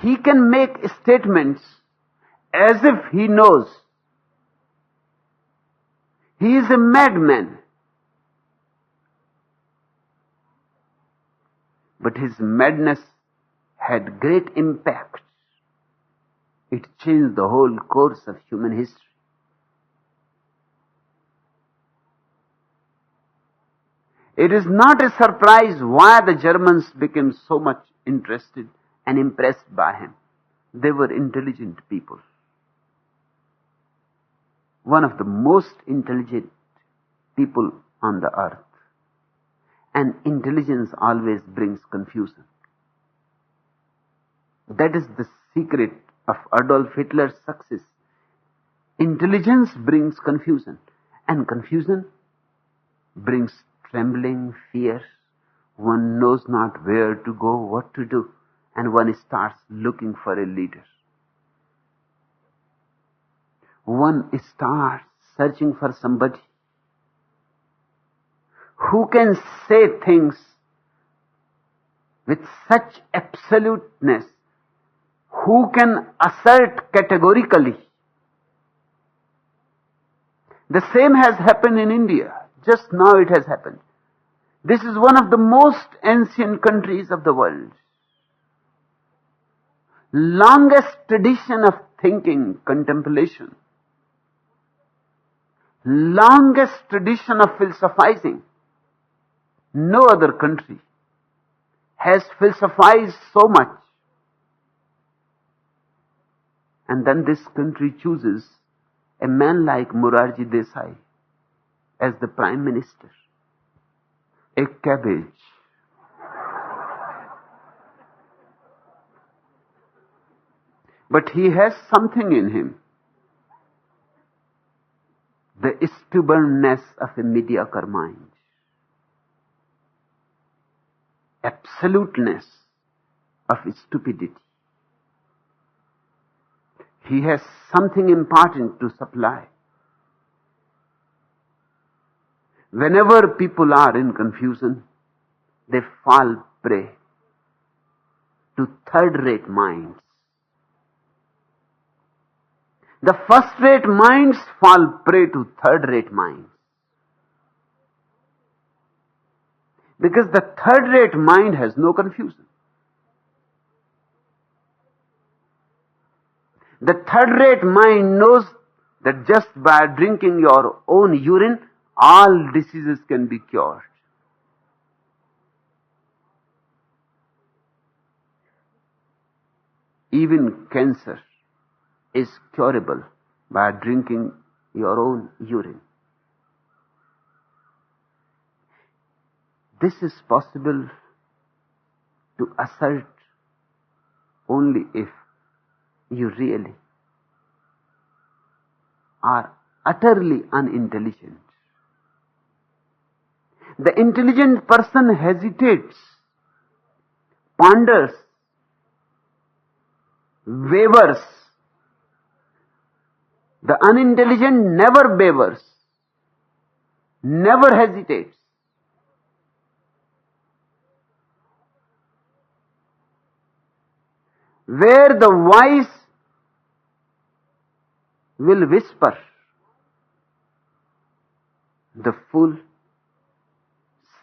He can make statements as if he knows. He is a madman. But his madness had great impact. It changed the whole course of human history. It is not a surprise why the Germans became so much interested and impressed by him. They were intelligent people. One of the most intelligent people on the earth. And intelligence always brings confusion. That is the secret of Adolf Hitler's success. Intelligence brings confusion, and confusion brings trembling, fear. One knows not where to go, what to do, and one starts looking for a leader. One starts searching for somebody who can say things with such absoluteness, who can assert categorically. The same has happened in India. Just now it has happened. This is one of the most ancient countries of the world. Longest tradition of thinking, contemplation. Longest tradition of philosophizing. No other country has philosophized so much. And then this country chooses a man like Morarji Desai as the Prime Minister. A cabbage. But he has something in him. The stubbornness of a mediocre mind. Absoluteness of stupidity. He has something important to supply. Whenever people are in confusion, they fall prey to third-rate minds. The first-rate minds fall prey to third-rate minds. Because the third-rate mind has no confusion. The third-rate mind knows that just by drinking your own urine, all diseases can be cured. Even cancer is curable by drinking your own urine. This is possible to assert only if you really are utterly unintelligent. The intelligent person hesitates, ponders, wavers. The unintelligent never wavers, never hesitates. Where the wise will whisper, the fool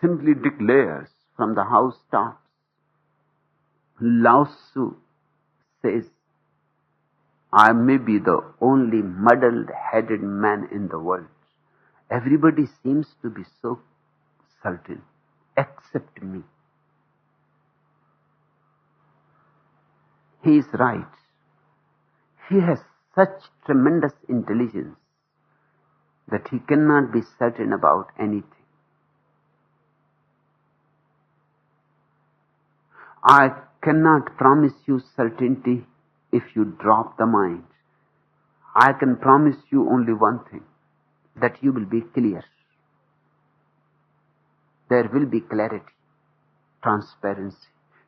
simply declares from the housetops. Lao Tzu says, I may be the only muddled-headed man in the world. Everybody seems to be so certain, except me. He is right. He has such tremendous intelligence that he cannot be certain about anything. I cannot promise you certainty if you drop the mind. I can promise you only one thing, that you will be clear. There will be clarity, transparency.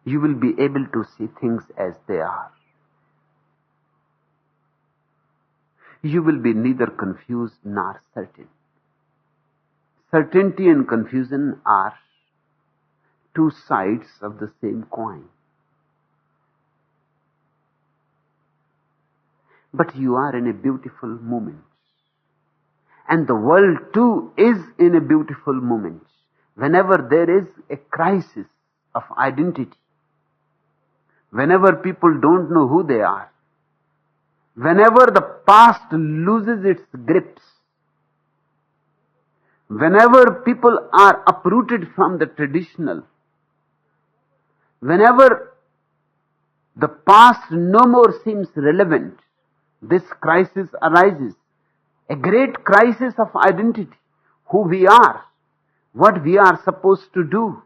You will be able to see things as they are. You will be neither confused nor certain. Certainty and confusion are two sides of the same coin. But you are in a beautiful moment. And the world too is in a beautiful moment. Whenever there is a crisis of identity, whenever people don't know who they are, whenever the past loses its grips, whenever people are uprooted from the traditional, whenever the past no more seems relevant, this crisis arises. A great crisis of identity. Who we are, what we are supposed to do.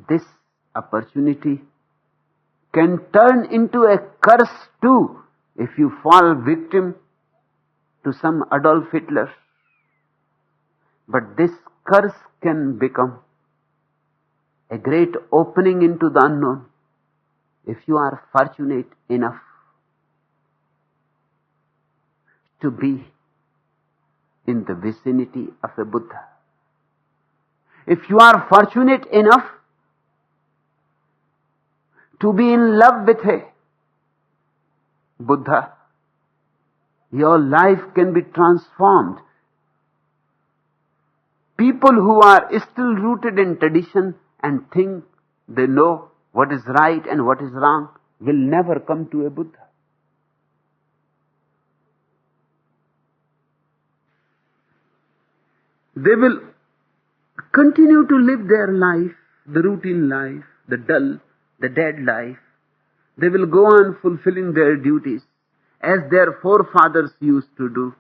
This opportunity can turn into a curse too if you fall victim to some Adolf Hitler. But this curse can become a great opening into the unknown if you are fortunate enough to be in the vicinity of a Buddha. If you are fortunate enough to be in love with a Buddha, your life can be transformed. People who are still rooted in tradition and think they know what is right and what is wrong will never come to a Buddha. They will continue to live their life, the routine life, the dull, the dead life. They will go on fulfilling their duties as their forefathers used to do.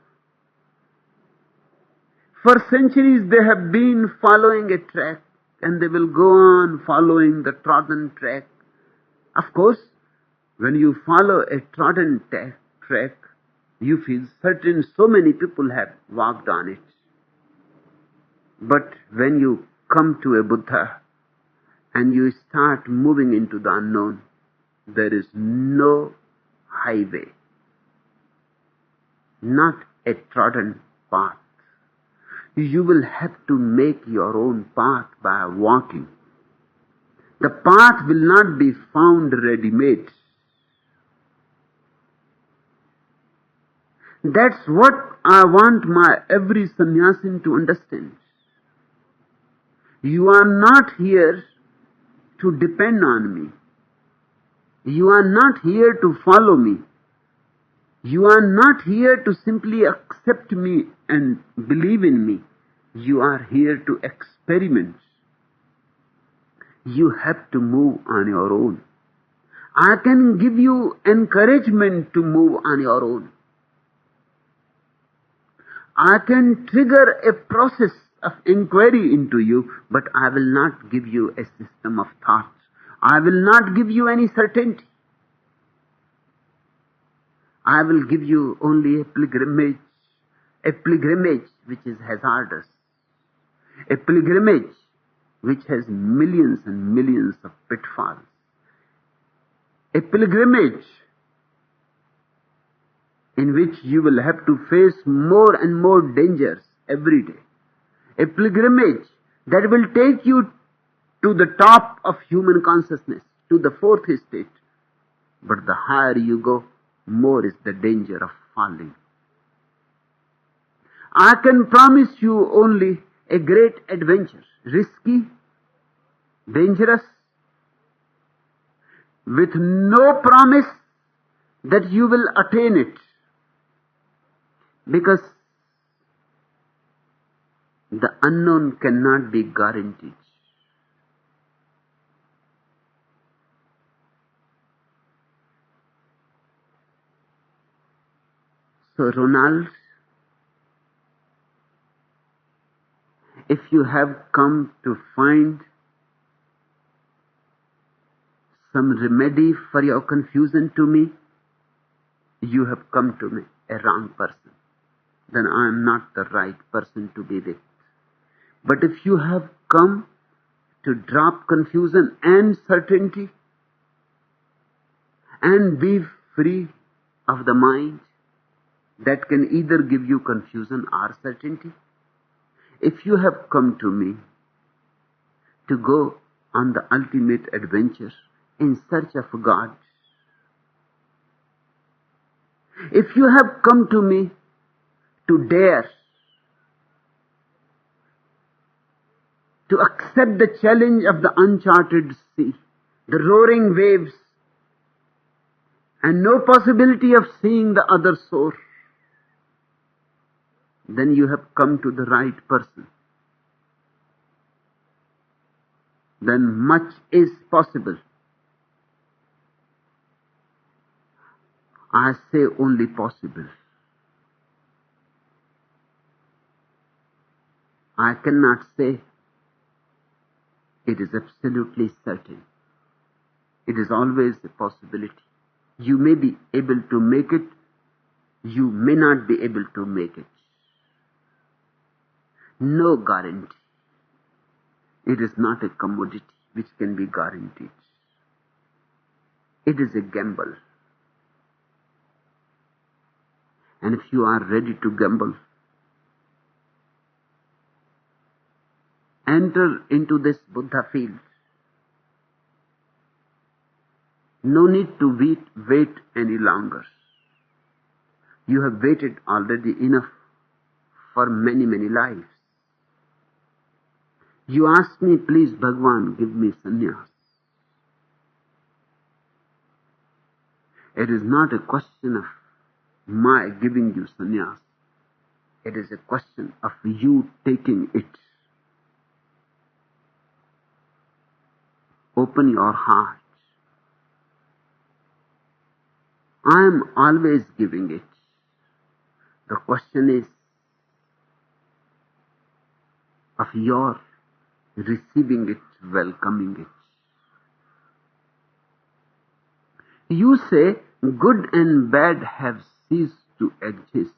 For centuries they have been following a track, and they will go on following the trodden track. Of course, when you follow a trodden track, you feel certain so many people have walked on it. But when you come to a Buddha and you start moving into the unknown, there is no highway, not a trodden path. You will have to make your own path by walking. The path will not be found ready-made. That's what I want my every sannyasin to understand. You are not here to depend on me. You are not here to follow me. You are not here to simply accept me and believe in me. You are here to experiment. You have to move on your own. I can give you encouragement to move on your own. I can trigger a process of inquiry into you, but I will not give you a system of thoughts. I will not give you any certainty. I will give you only a pilgrimage which is hazardous, a pilgrimage which has millions and millions of pitfalls, a pilgrimage in which you will have to face more and more dangers every day, a pilgrimage that will take you to the top of human consciousness, to the fourth state. But the higher you go, more is the danger of falling. I can promise you only a great adventure, risky, dangerous, with no promise that you will attain it, because the unknown cannot be guaranteed. So, Ronald, if you have come to find some remedy for your confusion to me, you have come to me, a wrong person. Then I am not the right person to be with. But if you have come to drop confusion and certainty and be free of the mind that can either give you confusion or certainty, if you have come to me to go on the ultimate adventure in search of God, if you have come to me to dare to accept the challenge of the uncharted sea, the roaring waves, and no possibility of seeing the other shore, then you have come to the right person. Then much is possible. I say only possible. I cannot say it is absolutely certain. It is always a possibility. You may be able to make it, you may not be able to make it. No guarantee. It is not a commodity which can be guaranteed. It is a gamble. And if you are ready to gamble, enter into this Buddha field. No need to wait any longer. You have waited already enough for many, many lives. You ask me, please Bhagwan, give me sannyas. It is not a question of my giving you sannyas. It is a question of you taking it. Open your heart. I am always giving it. The question is of your receiving it, welcoming it. You say good and bad have ceased to exist.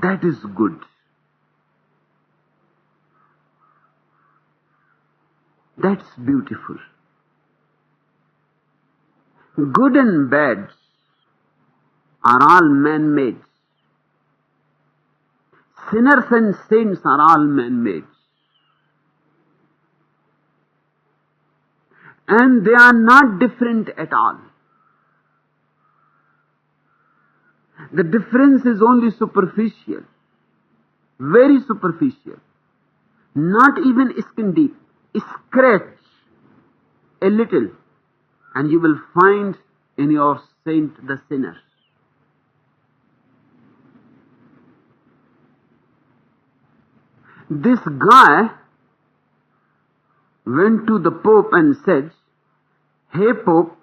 That is good. That's beautiful. Good and bad are all man-made. Sinners and saints are all man-made. And they are not different at all. The difference is only superficial, very superficial, not even skin deep. Scratch a little and you will find in your saint the sinner. This guy went to the Pope and said, "Hey Pope,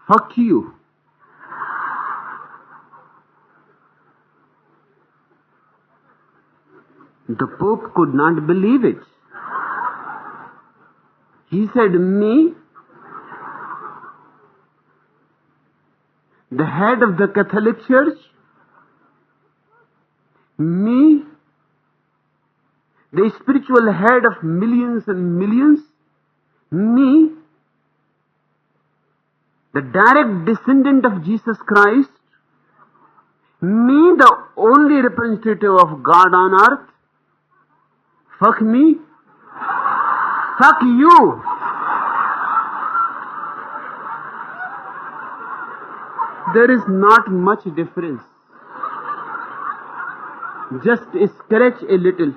fuck you." The Pope could not believe it. He said, "Me, the head of the Catholic Church? Me, the spiritual head of millions and millions? Me, the direct descendant of Jesus Christ? Me, the only representative of God on earth? Fuck me? Fuck you!" There is not much difference. Just scratch a little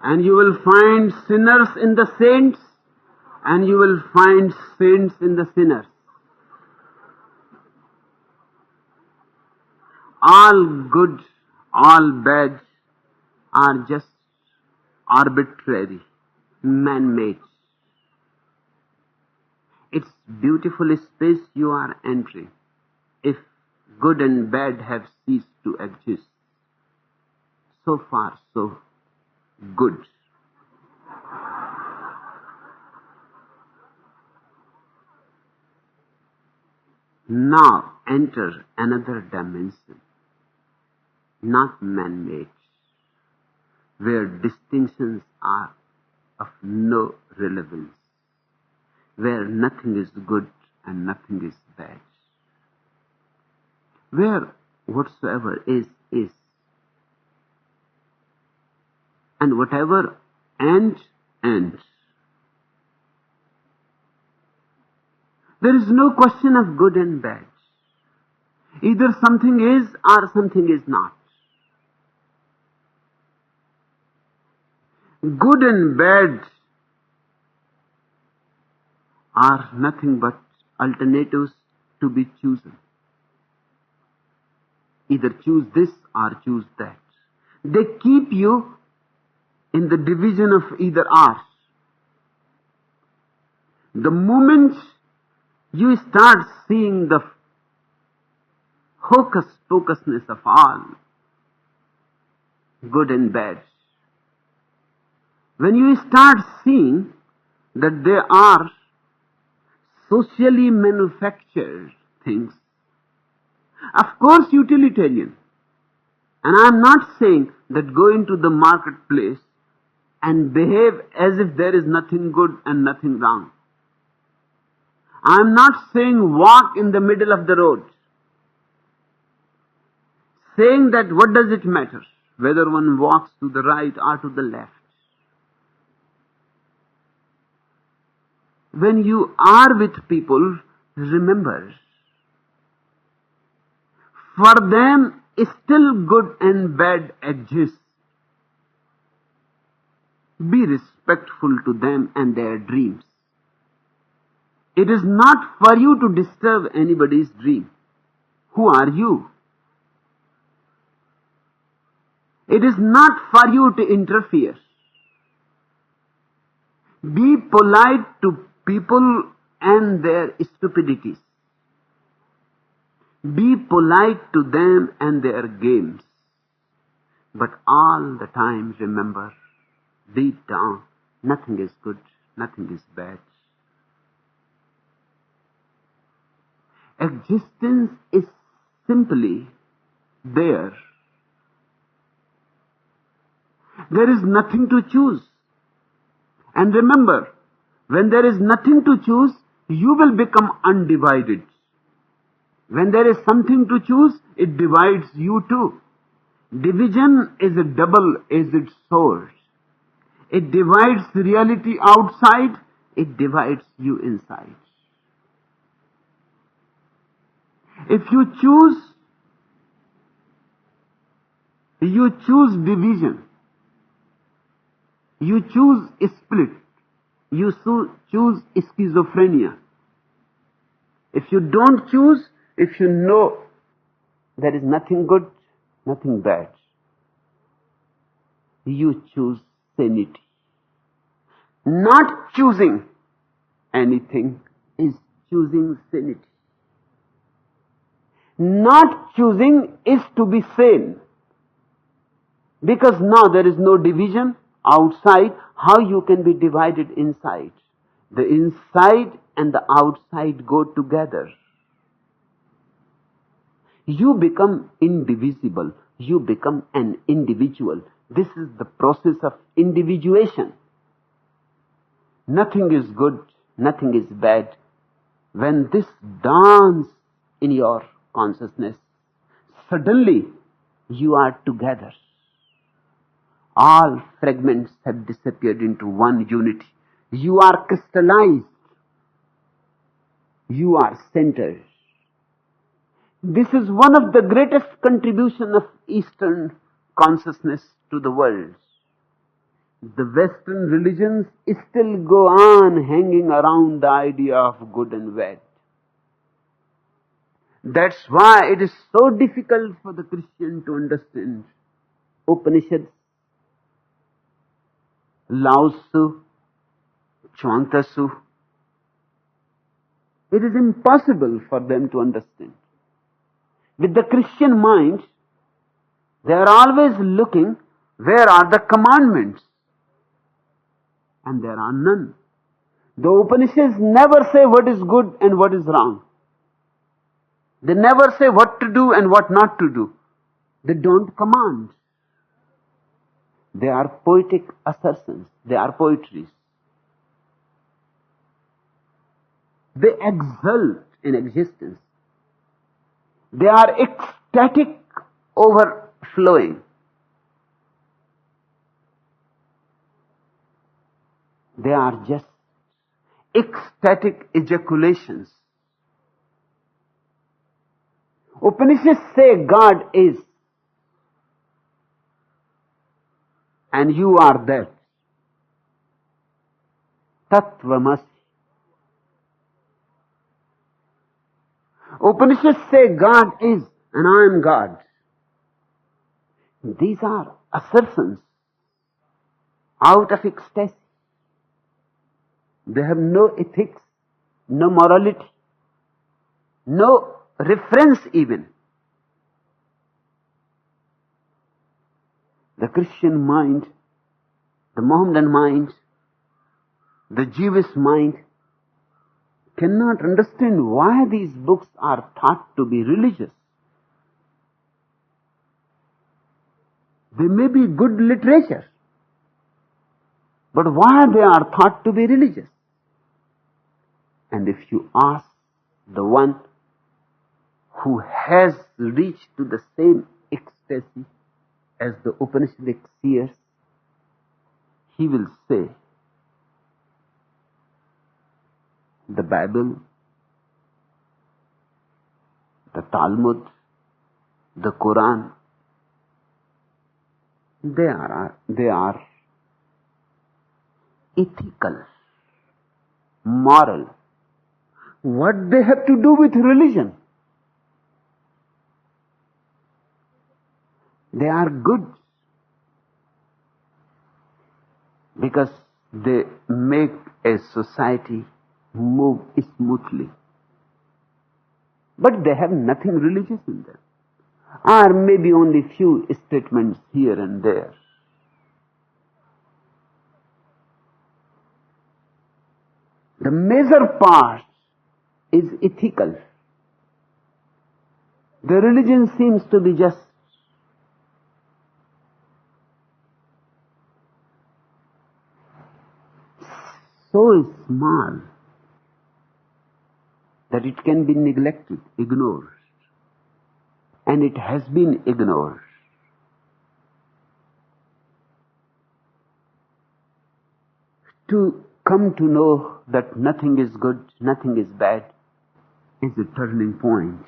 and you will find sinners in the saints and you will find saints in the sinners. All good, all bad are just arbitrary, man-made. It's beautiful space you are entering if good and bad have ceased to exist. So far, so good. Now enter another dimension, not man-made, where distinctions are of no relevance, where nothing is good and nothing is bad, where whatsoever is, and whatever ends. There is no question of good and bad. Either something is or something is not. Good and bad are nothing but alternatives to be chosen. Either choose this or choose that. They keep you in the division of either or. The moment you start seeing the hocus pocusness of all, good and bad, when you start seeing that they are socially manufactured things, of course utilitarian. And I am not saying that go into the marketplace and behave as if there is nothing good and nothing wrong. I am not saying walk in the middle of the road, saying that what does it matter whether one walks to the right or to the left. When you are with people, remember, for them still good and bad exist. Be respectful to them and their dreams. It is not for you to disturb anybody's dream. Who are you? It is not for you to interfere. Be polite to people and their stupidities. Be polite to them and their games. But all the time remember, deep down, nothing is good, nothing is bad. Existence is simply there. There is nothing to choose. And remember, when there is nothing to choose, you will become undivided. When there is something to choose, it divides you too. Division is a double-edged sword. It divides reality outside, it divides you inside. If you choose division. You choose split. You choose schizophrenia. If you don't choose, if you know there is nothing good, nothing bad, you choose sanity. Not choosing anything is choosing sanity. Not choosing is to be sane. Because now there is no division outside. How you can be divided inside? The inside and the outside go together. You become indivisible. You become an individual. This is the process of individuation. Nothing is good, nothing is bad. When this dawns in your consciousness, suddenly you are together. All fragments have disappeared into one unity. You are crystallized. You are centered. This is one of the greatest contributions of Eastern consciousness to the world. The Western religions still go on hanging around the idea of good and bad. That's why it is so difficult for the Christian to understand Upanishads, Lao Tzu, Chuang Tzu. It is impossible for them to understand. With the Christian mind, they are always looking, where are the commandments? And there are none. The Upanishads never say what is good and what is wrong. They never say what to do and what not to do. They don't command. They are poetic assertions. They are poetries. They exult in existence. They are ecstatic overflowing. They are just ecstatic ejaculations. Upanishads say God is, and you are that. Tattvamasi. Upanishads say God is, and I am God. These are assertions out of ecstasy. They have no ethics, no morality, no reference even. The Christian mind, the Mohammedan mind, the Jewish mind cannot understand why these books are thought to be religious. They may be good literature, but why they are thought to be religious? And if you ask the one who has reached to the same ecstasy as the Upanishadic seers, he will say, the Bible, the Talmud, the Quran, they are ethical, moral. What they have to do with religion? They are good because they make a society move smoothly. But they have nothing religious in them, or maybe only few statements here and there. The major part is ethical. The religion seems to be just so small that it can be neglected, ignored. And it has been ignored. To come to know that nothing is good, nothing is bad, is a turning point.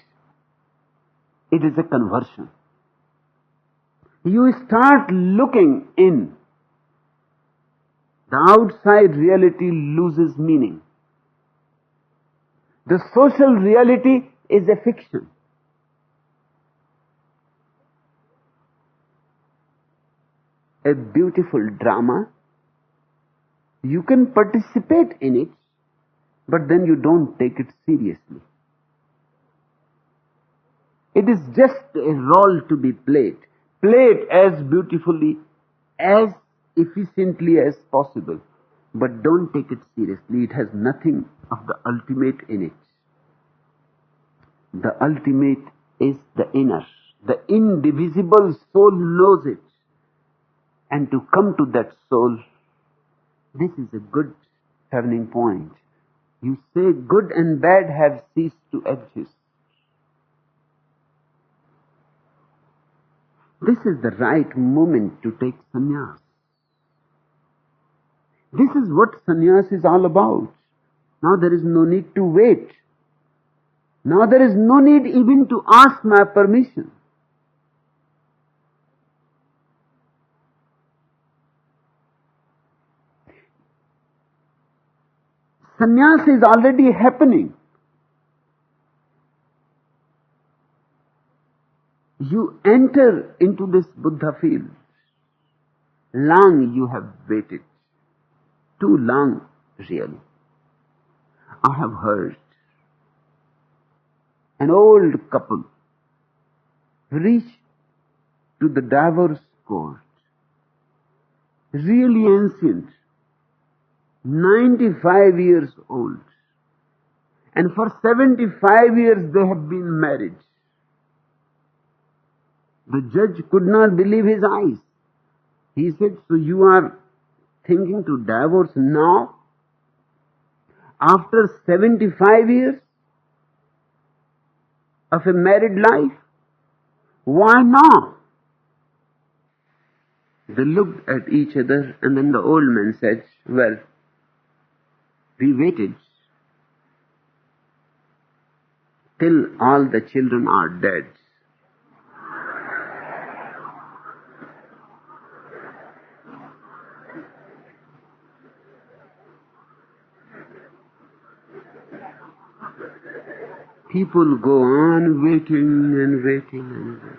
It is a conversion. You start looking in. The outside reality loses meaning. The social reality is a fiction. A beautiful drama. You can participate in it, but then you don't take it seriously. It is just a role to be played. Play it as beautifully, as efficiently as possible, but don't take it seriously. It has nothing of the ultimate in it. The ultimate is the inner. The indivisible soul knows it. And to come to that soul, this is a good turning point. You say good and bad have ceased to exist. This is the right moment to take sannyas. This is what sannyas is all about. Now there is no need to wait. Now there is no need even to ask my permission. Sannyas is already happening. You enter into this Buddha field. Long you have waited. Too long, really. I have heard an old couple reach to the divorce court. Really ancient. 95 years old. And for 75 years they have been married. The judge could not believe his eyes. He said, so you are thinking to divorce now? After 75 years of a married life? Why not? They looked at each other and then the old man said, well, we waited till all the children are dead. People go on waiting and waiting and waiting.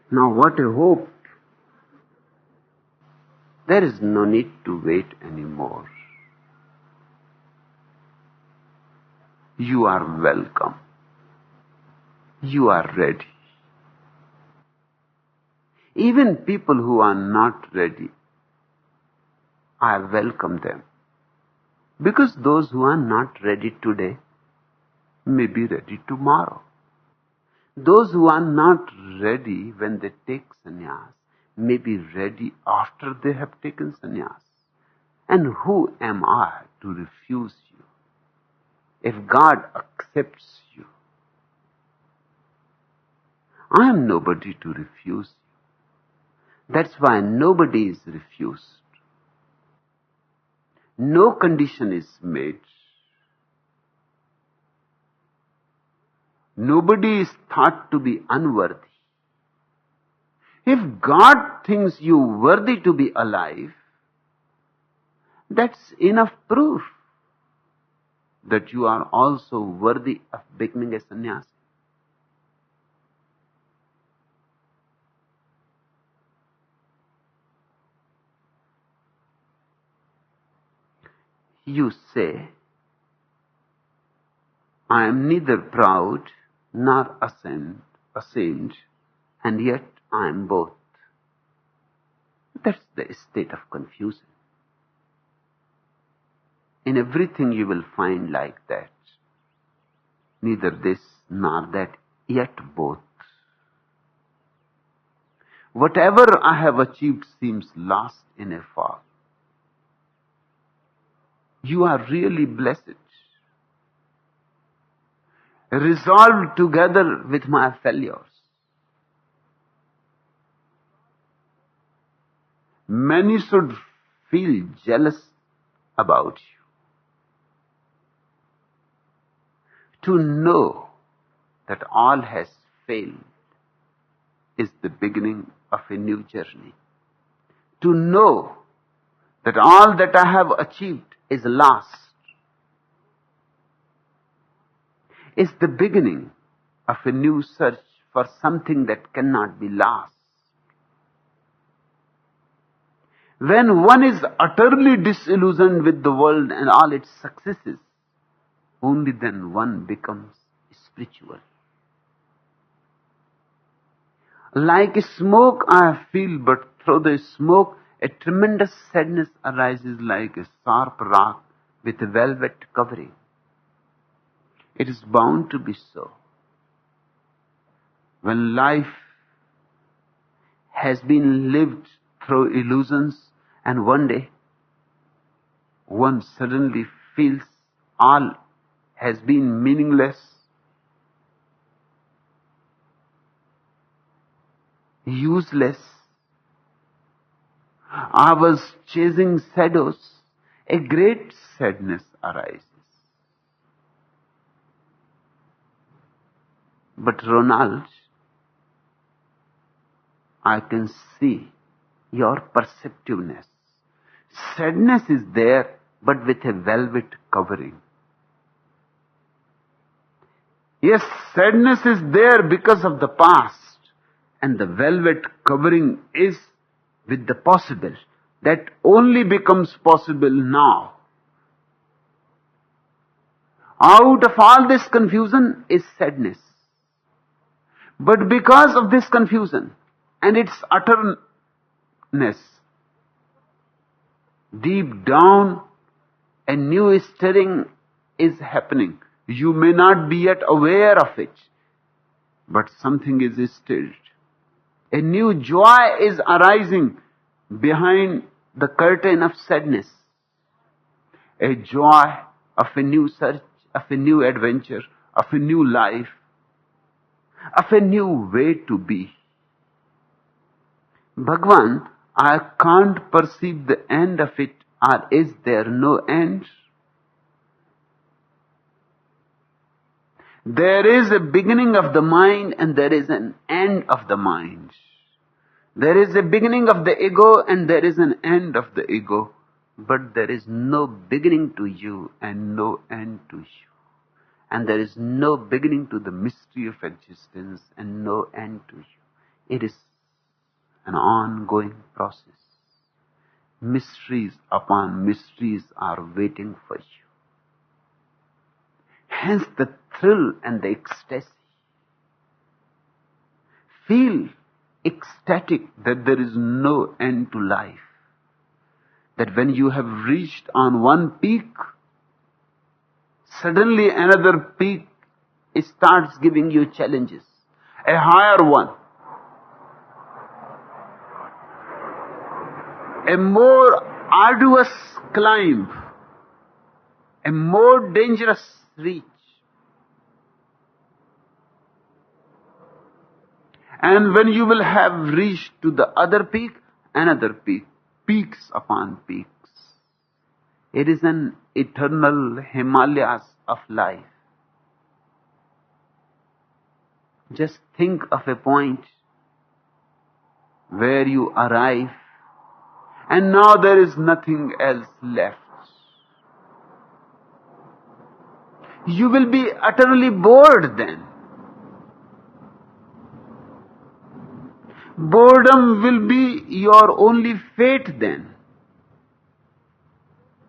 Now what a hope. There is no need to wait anymore. You are welcome. You are ready. Even people who are not ready, I welcome them. Because those who are not ready today may be ready tomorrow. Those who are not ready when they take sannyas may be ready after they have taken sannyas. And who am I to refuse you? If God accepts you, I am nobody to refuse you. That's why nobody is refused. No condition is made. Nobody is thought to be unworthy. If God thinks you worthy to be alive, that's enough proof that you are also worthy of becoming a sannyasi. you say, I am neither proud nor ashamed, and yet I am both. That's the state of confusion. In everything you will find like that. Neither this nor that, yet both. Whatever I have achieved seems lost in a fog. You are really blessed. Resolved together with my failures. Many should feel jealous about you. To know that all has failed is the beginning of a new journey. To know that all that I have achieved is lost is the beginning of a new search for something that cannot be lost. When one is utterly disillusioned with the world and all its successes, only then one becomes spiritual. Like smoke I feel, but through the smoke a tremendous sadness arises like a sharp rock with a velvet covering. It is bound to be so. When life has been lived through illusions and one day one suddenly feels all has been meaningless, useless. I was chasing shadows. A great sadness arises. But Ronald, I can see your perceptiveness. Sadness is there, but with a velvet covering. Yes, sadness is there because of the past, and the velvet covering is with the possible. That only becomes possible now. Out of all this confusion is sadness. But because of this confusion and its utterness, deep down a new stirring is happening. You may not be yet aware of it, but something is stirred. A new joy is arising behind the curtain of sadness. A joy of a new search, of a new adventure, of a new life, of a new way to be. Bhagwan, I can't perceive the end of it, or is there no end? There is a beginning of the mind and there is an end of the mind. There is a beginning of the ego and there is an end of the ego. But there is no beginning to you and no end to you. And there is no beginning to the mystery of existence and no end to you. It is an ongoing process. Mysteries upon mysteries are waiting for you. Hence the thrill and the ecstasy. Feel ecstatic that there is no end to life. That when you have reached on one peak, suddenly another peak starts giving you challenges. A higher one. A more arduous climb. A more dangerous reach. And when you will have reached to the other peak, another peak, peaks upon peaks. It is an eternal Himalayas of life. Just think of a point where you arrive and now there is nothing else left. You will be utterly bored then. Boredom will be your only fate then.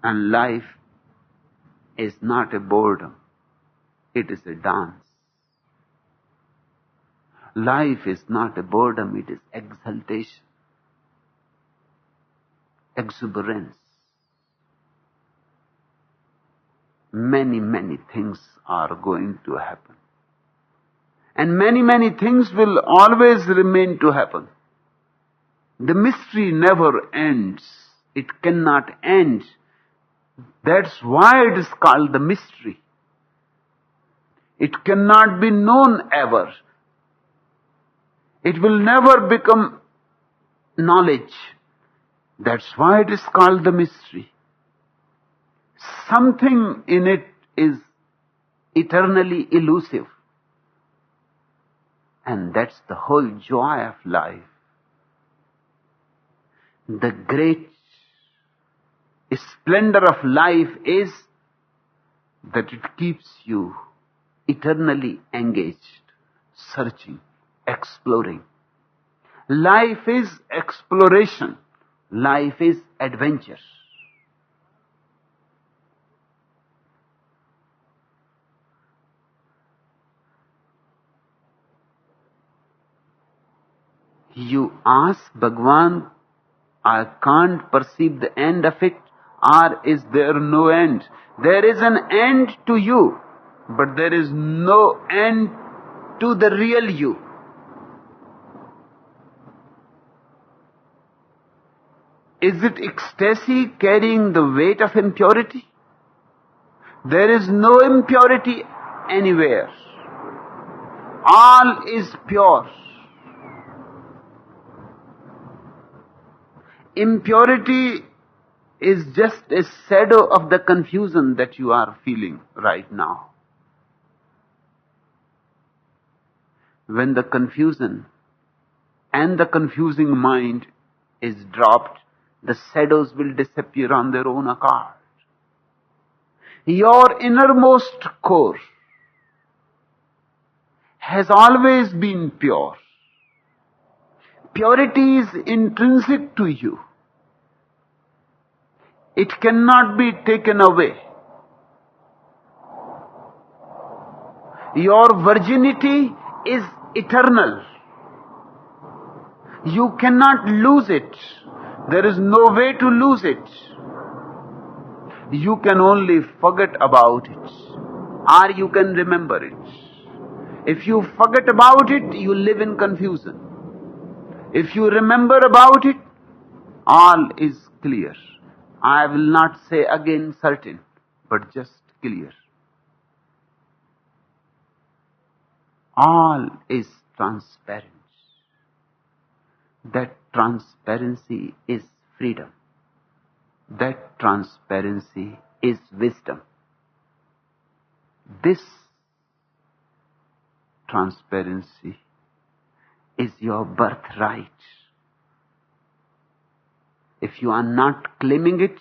And life is not a boredom. It is a dance. Life is not a boredom. It is exaltation, exuberance. Many, many things are going to happen. And many, many things will always remain to happen. The mystery never ends. It cannot end. That's why it is called the mystery. It cannot be known ever. It will never become knowledge. That's why it is called the mystery. Something in it is eternally elusive. And that's the whole joy of life. The great splendor of life is that it keeps you eternally engaged, searching, exploring. Life is exploration. Life is adventure. You ask Bhagwan, I can't perceive the end of it, or is there no end? There is an end to you, but there is no end to the real you. Is it ecstasy carrying the weight of impurity? There is no impurity anywhere. All is pure. Impurity is just a shadow of the confusion that you are feeling right now. When the confusion and the confusing mind is dropped, the shadows will disappear on their own accord. Your innermost core has always been pure. Purity is intrinsic to you. It cannot be taken away. Your virginity is eternal. You cannot lose it. There is no way to lose it. You can only forget about it, or you can remember it. If you forget about it, you live in confusion. If you remember about it, all is clear. I will not say again certain, but just clear. All is transparent. That transparency is freedom. That transparency is wisdom. This transparency is your birthright. If you are not claiming it,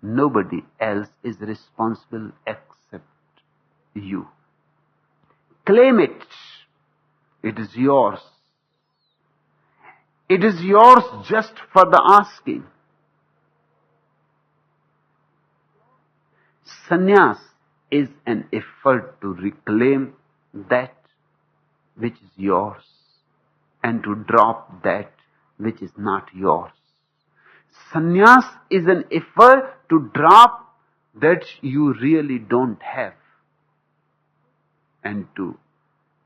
nobody else is responsible except you. Claim it. It is yours. It is yours just for the asking. Sannyas is an effort to reclaim that which is yours and to drop that which is not yours. Sannyas is an effort to drop that you really don't have and to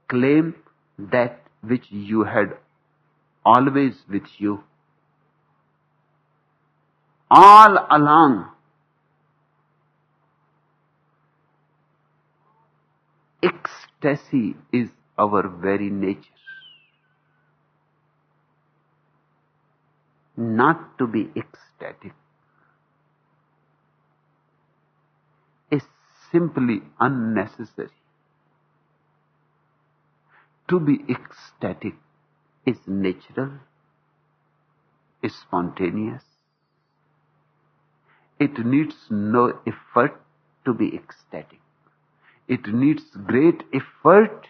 claim that which you had always with you. All along, ecstasy is our very nature. Not to be ecstatic is simply unnecessary. To be ecstatic is natural, is spontaneous. It needs no effort to be ecstatic. It needs great effort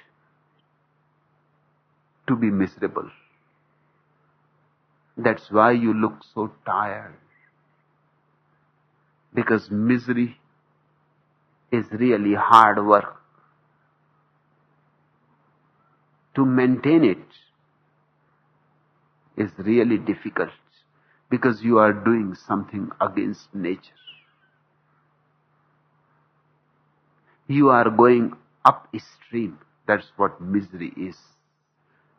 to be miserable. That's why you look so tired. Because misery is really hard work. To maintain it is really difficult because you are doing something against nature. You are going upstream. That's what misery is.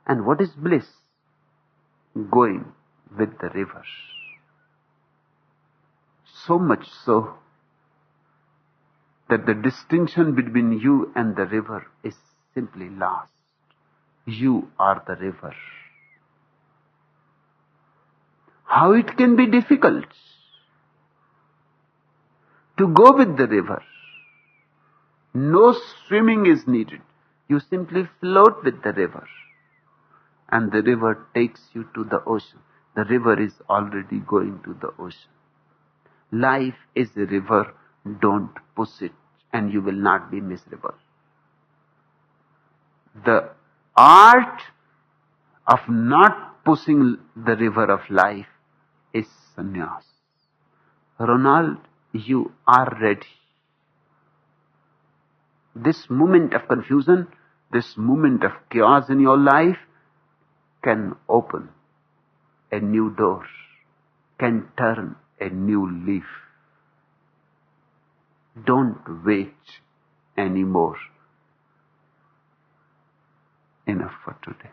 And what is bliss? Going with the river. So much so that the distinction between you and the river is simply lost. You are the river. How it can be difficult to go with the river. No swimming is needed. You simply float with the river. And the river takes you to the ocean. The river is already going to the ocean. Life is a river. Don't push it and you will not be miserable. The art of not pushing the river of life is sannyas. Ronald, you are ready. This moment of confusion, this moment of chaos in your life can open a new door, can turn a new leaf. Don't wait anymore. Enough for today.